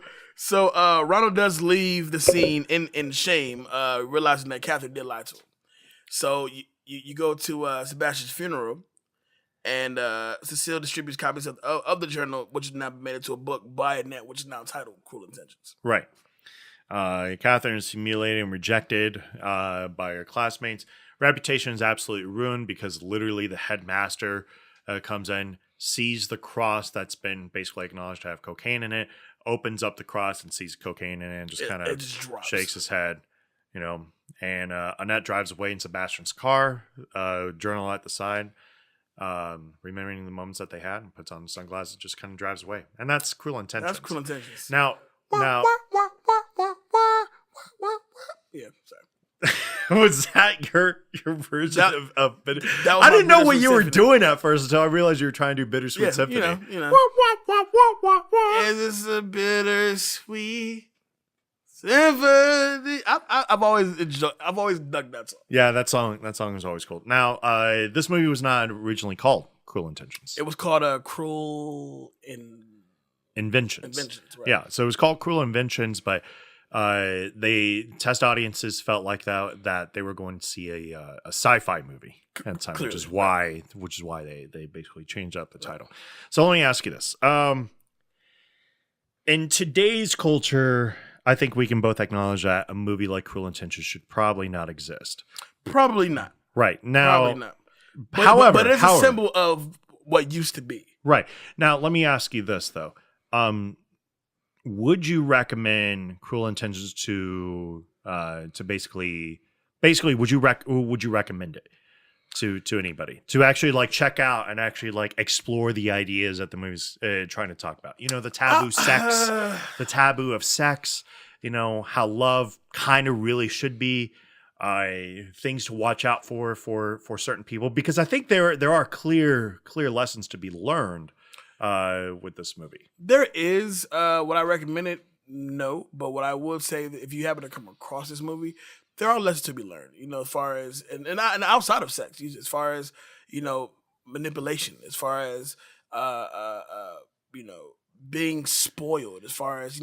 Ronald does leave the scene in shame, realizing that Catherine did lie to him. So you go to Sebastian's funeral, and Cecile distributes copies of the journal, which has now been made into a book by Annette, which is now titled "Cruel Intentions." Right. Catherine is humiliated and rejected by her classmates. Reputation is absolutely ruined because literally the headmaster comes in, sees the cross that's been basically acknowledged to have cocaine in it, opens up the cross and sees cocaine in it and just kind of shakes his head, And Annette drives away in Sebastian's car, journal at the side, remembering the moments that they had, and puts on the sunglasses, just kind of drives away. And that's Cruel Intentions. That's Cruel Intentions. Now. Yeah, sorry. Was that your version of I didn't know what you were doing at first until I realized you were trying to do Bittersweet Symphony. Is this a bittersweet symphony? I've always dug that song. Yeah, that song is always cool. Now, this movie was not originally called Cruel Intentions. It was called Cruel Inventions. Right. Yeah, so it was called Cruel Inventions, but they test audiences felt like that they were going to see a sci-fi movie at the time, which is why they basically changed up the title. So let me ask you this: in today's culture, I think we can both acknowledge that a movie like Cruel Intentions should probably not exist. Probably not. Right now, probably not. But it's a symbol of what used to be. Right now, let me ask you this though. Would you recommend Cruel Intentions to basically would you recommend it to anybody to actually like check out and actually like explore the ideas that the movie's trying to talk about? The taboo the taboo of sex, how love kind of really should be, things to watch out for certain people, because I think there are clear lessons to be learned with this movie. There is. Would I recommend it? No. But what I would say, that if you happen to come across this movie, there are lessons to be learned, as far as, and outside of sex, as far as, manipulation, as far as, being spoiled, as far as,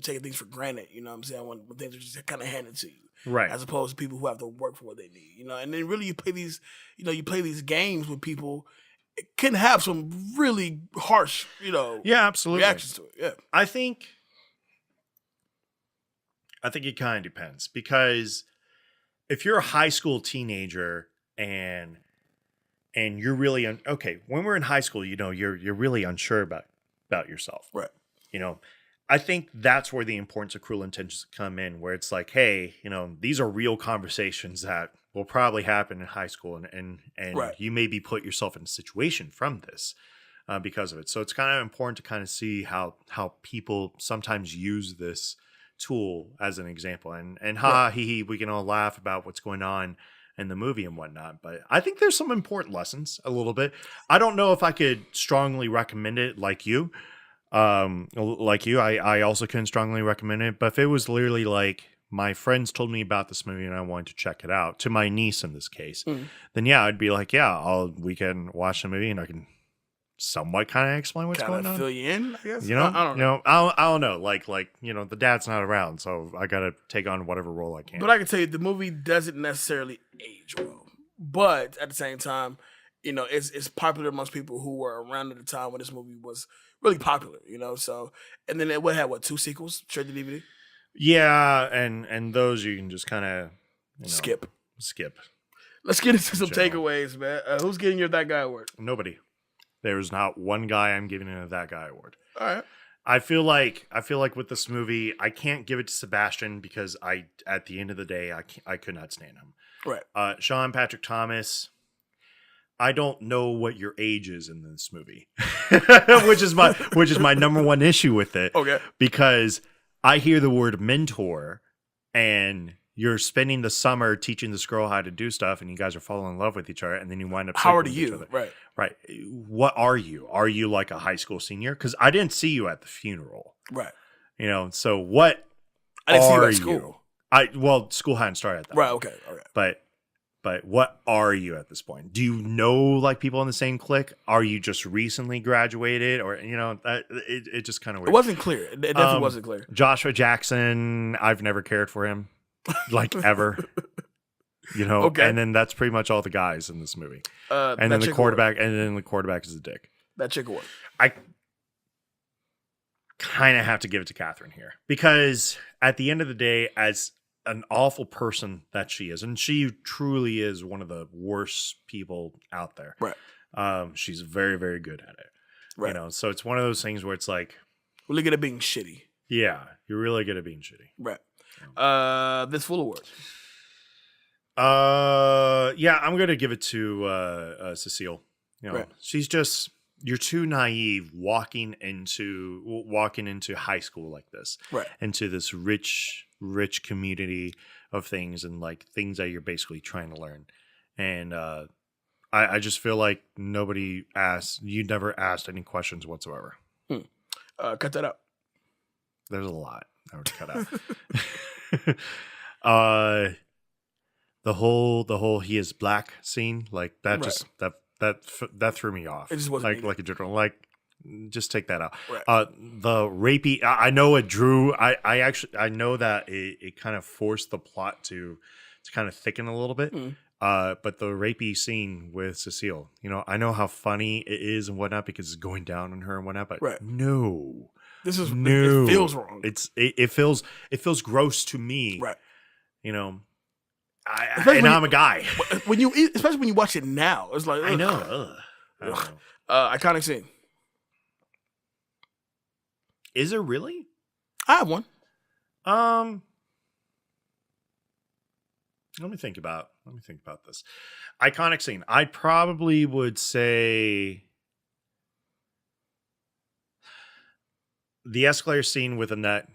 taking things for granted, what I'm saying, when things are just kind of handed to you. Right. As opposed to people who have to work for what they need, and then really you play these games with people, it can have some really harsh, Yeah, absolutely. reactions to it. Yeah. I think it kind of depends, because if you're a high school teenager and you're really okay, when we're in high school, you're really unsure about yourself. Right. I think that's where the importance of Cruel Intentions come in, where it's like, hey, these are real conversations that will probably happen in high school, and right. you maybe put yourself in a situation from this because of it. So it's kind of important to kind of see how people sometimes use this tool as an example, and we can all laugh about what's going on in the movie and whatnot, but I think there's some important lessons a little bit. I don't know if I could strongly recommend it like you. I also couldn't strongly recommend it, but if it was literally like my friends told me about this movie and I wanted to check it out, to my niece in this case, then yeah, I'd be like, yeah, we can watch the movie and I can somewhat kind of explain what's going on. Fill you in, I guess. I don't know. I don't know. Like the dad's not around, so I gotta take on whatever role I can. But I can tell you, the movie doesn't necessarily age well. But at the same time, it's popular amongst people who were around at the time when this movie was really popular. So, and then it had 2 sequels straight to DVD. Yeah, and those you can just kind of skip. Let's get into some takeaways, man. Who's getting your That Guy award? Nobody. There's not one guy I'm giving a That Guy award. All right. I feel like with this movie, I can't give it to Sebastian because at the end of the day, I could not stand him. Right. Sean Patrick Thomas, I don't know what your age is in this movie, which is my number one issue with it. Okay. Because I hear the word mentor, and you're spending the summer teaching this girl how to do stuff, and you guys are falling in love with each other, and then you wind up. How old are you? Right. What are you? Are you like a high school senior? Because I didn't see you at the funeral. Right. So what? I didn't see you at school. School hadn't started at that. Right. Okay. All right. But what are you at this point? Do you know like people in the same clique? Are you just recently graduated, or it just kind of weird. It wasn't clear. It definitely wasn't clear. Joshua Jackson, I've never cared for him, like ever. Okay. And then that's pretty much all the guys in this movie. And then the quarterback, is a dick. That chick award. I kind of have to give it to Catherine here, because at the end of the day, as an awful person that she is, and she truly is one of the worst people out there. Right. She's very, very good at it. Right. So it's one of those things where it's like, really good at being shitty. Yeah, you're really good at being shitty. Right. This full award. Yeah, I'm gonna give it to Cecile. Right. She's just, you're too naive walking into high school like this, right? Into this rich community of things, and like things that you're basically trying to learn. And I just feel like you never asked any questions whatsoever. Cut that out. There's a lot I would cut out. The whole he is black scene, like that, right. Just that threw me off. It just wasn't like a general, like, just take that out. Right. The rapey, I know it drew. I know that it kind of forced the plot to kind of thicken a little bit. But the rapey scene with Cecile, I know how funny it is and whatnot because it's going down on her and whatnot. But right. No, it feels wrong. It feels gross to me. Right. I'm a guy. Especially when you watch it now, it's like, ugh. I know. Iconic scene. Is there really? I have one. Let me think about this. Iconic scene. I probably would say the escalator scene with Annette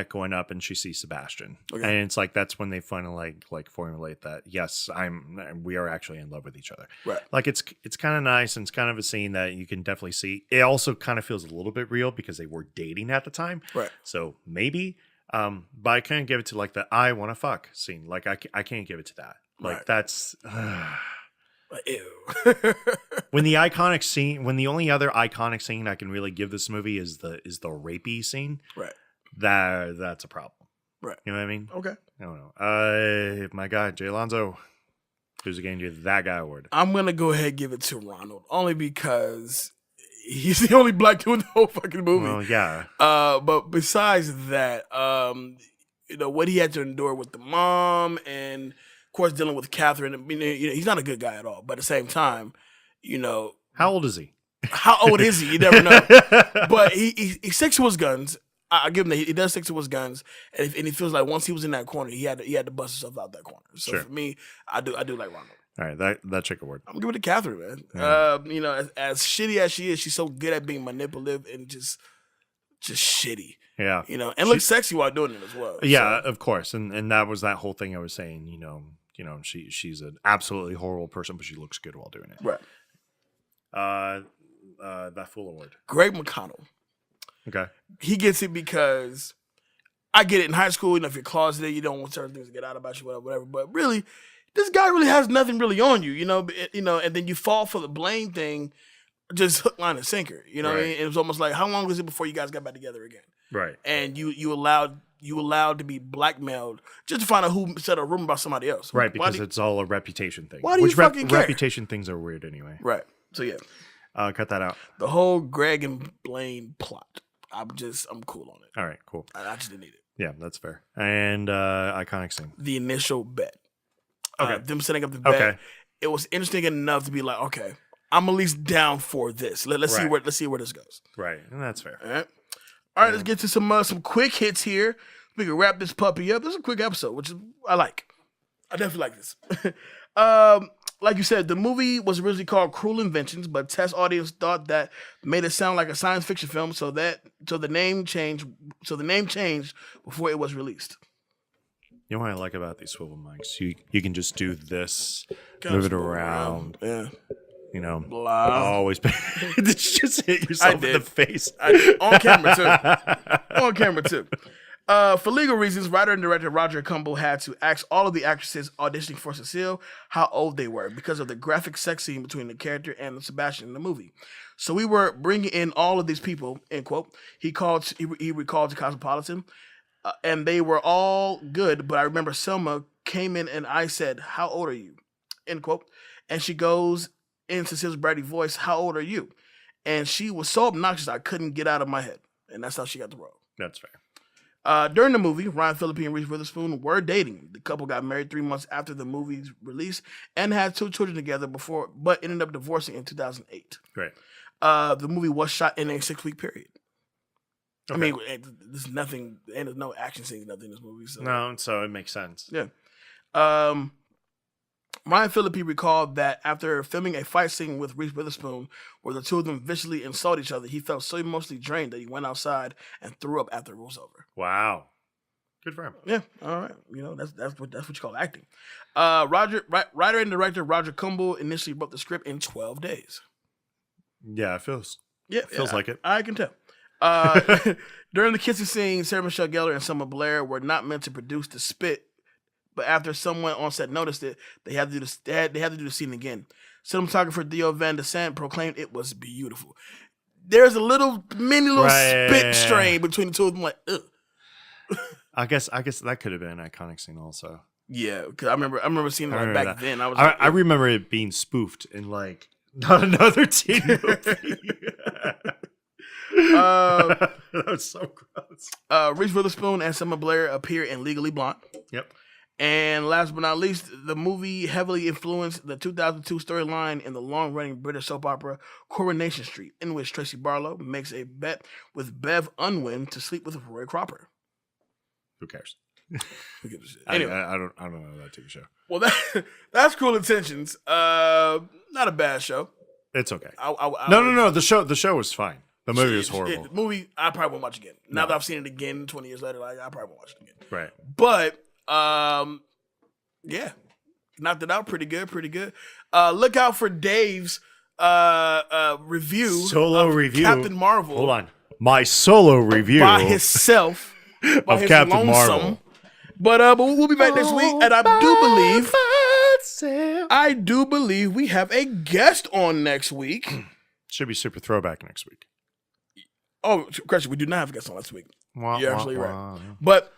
going up and she sees Sebastian. Okay. And it's like that's when they finally like formulate that, yes, we are actually in love with each other. Right. Like it's kind of nice, and it's kind of a scene that you can definitely see. It also kind of feels a little bit real because they were dating at the time. Right. So maybe but I can't give it to like the I want to fuck scene. Like I can't give it to that. Like right. That's ew. When the only other iconic scene I can really give this movie is the rapey scene. Right. That's a problem. Right. You know what I mean? Okay. I don't know. My guy, Jay Alonso. Who's going to give that guy award? I'm going to go ahead and give it to Ronald, only because he's the only black dude in the whole fucking movie. Well, yeah. But besides that, what he had to endure with the mom and, of course, dealing with Catherine. I mean, he's not a good guy at all. But at the same time, How old is he? How old is he? You never know. But he sticks to his guns. I give him that he does stick to his guns, and he feels like once he was in that corner, he had to bust himself out that corner. So for me, I do like Ronald. All right, that chick award. I'm giving it to Catherine, man. Yeah. As shitty as she is, she's so good at being manipulative and just shitty. Yeah, and looks sexy while doing it as well. Yeah, of course, and that was that whole thing I was saying. She's an absolutely horrible person, but she looks good while doing it. Right. That fool award. Greg McConnell. Okay. He gets it because I get it in high school. If you're closeted, you don't want certain things to get out about you, whatever. But really, this guy really has nothing really on you, and then you fall for the blame thing, just hook, line, and sinker. Right. What I mean? It was almost like, how long was it before you guys got back together again? Right. And you allowed to be blackmailed just to find out who said a rumor about somebody else. Right, because it's all a reputation thing. Why do you fucking care? Reputation things are weird anyway. Right. So yeah. Cut that out. The whole Greg and Blaine plot. I'm cool on it. All right, cool. I just didn't need it. Yeah, that's fair. And iconic scene. The initial bet. Okay. Them setting up the bet. Okay. It was interesting enough to be like, okay, I'm at least down for this. Let's see where this goes. Right, and that's fair. All right, let's get to some quick hits here. We can wrap this puppy up. This is a quick episode, which I like. I definitely like this. Like you said, the movie was originally called Cruel Inventions, but test audience thought that made it sound like a science fiction film, so the name changed before it was released. You know what I like about these swivel mics? You can just do this, move it around. Yeah. Always just hit yourself in the face. On camera too. For legal reasons, writer and director Roger Kumble had to ask all of the actresses auditioning for Cecile how old they were because of the graphic sex scene between the character and Sebastian in the movie. So we were bringing in all of these people, end quote. He recalled to Cosmopolitan, and they were all good, but I remember Selma came in and I said, "How old are you?" End quote. And she goes in Cecile's bratty voice, "How old are you?" And she was so obnoxious I couldn't get out of my head. And that's how she got the role. That's fair. During the movie, Ryan Phillippe and Reese Witherspoon were dating. The couple got married 3 months after the movie's release and had 2 children together but ended up divorcing in 2008. Great. The movie was shot in a 6-week period. Okay. I mean, there's no action scenes, nothing in this movie. So it makes sense. Yeah. Ryan Phillippe recalled that after filming a fight scene with Reese Witherspoon, where the two of them viciously insulted each other, he felt so emotionally drained that he went outside and threw up after it was over. Wow, good for him. Yeah, all right. That's what you call acting. Writer and director Roger Kumble initially wrote the script in 12 days. Yeah, it feels like it. I can tell. During the kissing scene, Sarah Michelle Gellar and Selma Blair were not meant to produce the spit. But after someone on set noticed it, they had to do this. They had to do the scene again. Cinematographer Theo Van de Sant proclaimed it was beautiful. There's a mini little spit strain between the two of them. Like, ugh. I guess that could have been an iconic scene also. Yeah, because I remember seeing it back then. I remember it being spoofed in like not another teen movie. That was so gross. Reese Witherspoon and Selma Blair appear in Legally Blonde. Yep. And last but not least, the movie heavily influenced the 2002 storyline in the long-running British soap opera Coronation Street, in which Tracy Barlow makes a bet with Bev Unwin to sleep with Roy Cropper. Who cares? Who gives a shit? Anyway, I don't know that TV show. Well, that's Cruel Intentions. Not a bad show. It's okay. No. The show was fine. The movie was horrible. The movie I probably won't watch again. Now that I've seen it again 20 years later, I probably won't watch it again. Right. But yeah, knocked it out pretty good. Look out for Dave's solo review Captain Marvel. Hold on, my solo review by himself of Captain Marvel. But we'll be back next week, and I do believe we have a guest on next week. Should be super throwback next week. Oh, correction, we do not have a guest on next week. You're absolutely right. Wow. But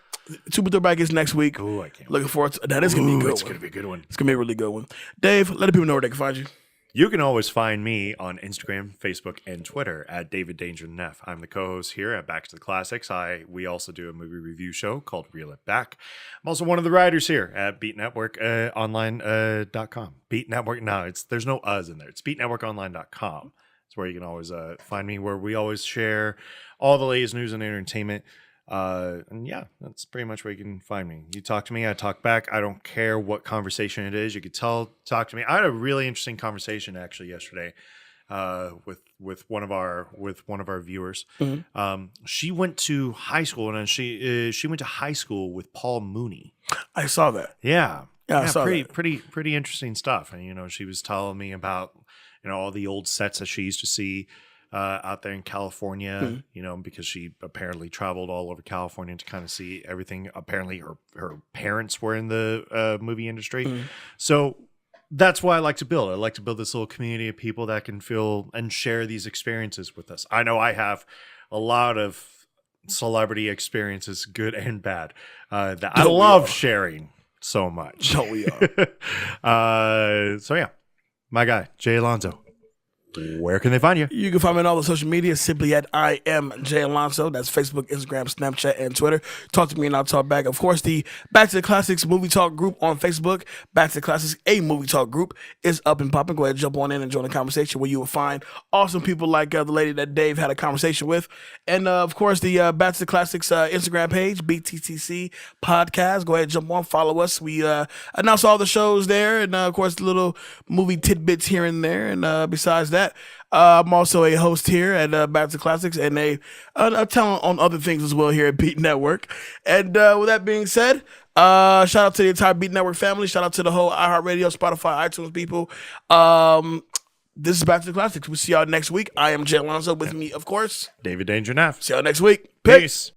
Super Throwback is next week. Oh, I can't. Looking forward to that. Is gonna be a good one. It's gonna be a good one. It's gonna be a really good one. Dave, let the people know where they can find you. You can always find me on Instagram, Facebook, and Twitter at David Danger Neff. I'm the co-host here at Back to the Classics. We also do a movie review show called Reel It Back. I'm also one of the writers here at Beat Network Online.com. Beat Network, no, there's no us in there. It's BeatNetworkOnline.com. It's where you can always find me, where we always share all the latest news and entertainment. And yeah, that's pretty much where you can find me. You talk to me, I talk back. I don't care what conversation it is. You could talk to me. I had a really interesting conversation actually yesterday with one of our viewers. Mm-hmm. She went to high school, and she went to high school with Paul Mooney. I saw that. Yeah, I saw pretty that. pretty interesting stuff. And she was telling me about all the old sets that she used to see out there in California, because she apparently traveled all over California to kind of see everything. Apparently her parents were in the movie industry. Mm-hmm. So that's why I like to build. I like to build this little community of people that can feel and share these experiences with us. I know I have a lot of celebrity experiences, good and bad, that I love sharing so much. Don't we are? So yeah, my guy, Jay Alonso. Where can they find you? You can find me on all the social media simply at I am Jay Alonso. That's Facebook, Instagram, Snapchat, and Twitter. Talk to me and I'll talk back. Of course, the Back to the Classics Movie Talk group on Facebook, Back to the Classics, a Movie Talk group, is up and popping. Go ahead, jump on in and join the conversation where you will find awesome people like the lady that Dave had a conversation with. And of course, the Back to the Classics Instagram page, BTTC Podcast. Go ahead, jump on, follow us. We announce all the shows there, and of course, the little movie tidbits here and there. And besides that, I'm also a host here at Back to the Classics and a talent on other things as well here at Beat Network. And with that being said, shout out to the entire Beat Network family. Shout out to the whole iHeartRadio, Spotify, iTunes people. This is Back to the Classics. We'll see y'all next week. I am Jay Alonso. With me, of course, David Danger Neff. See y'all next week. Peace.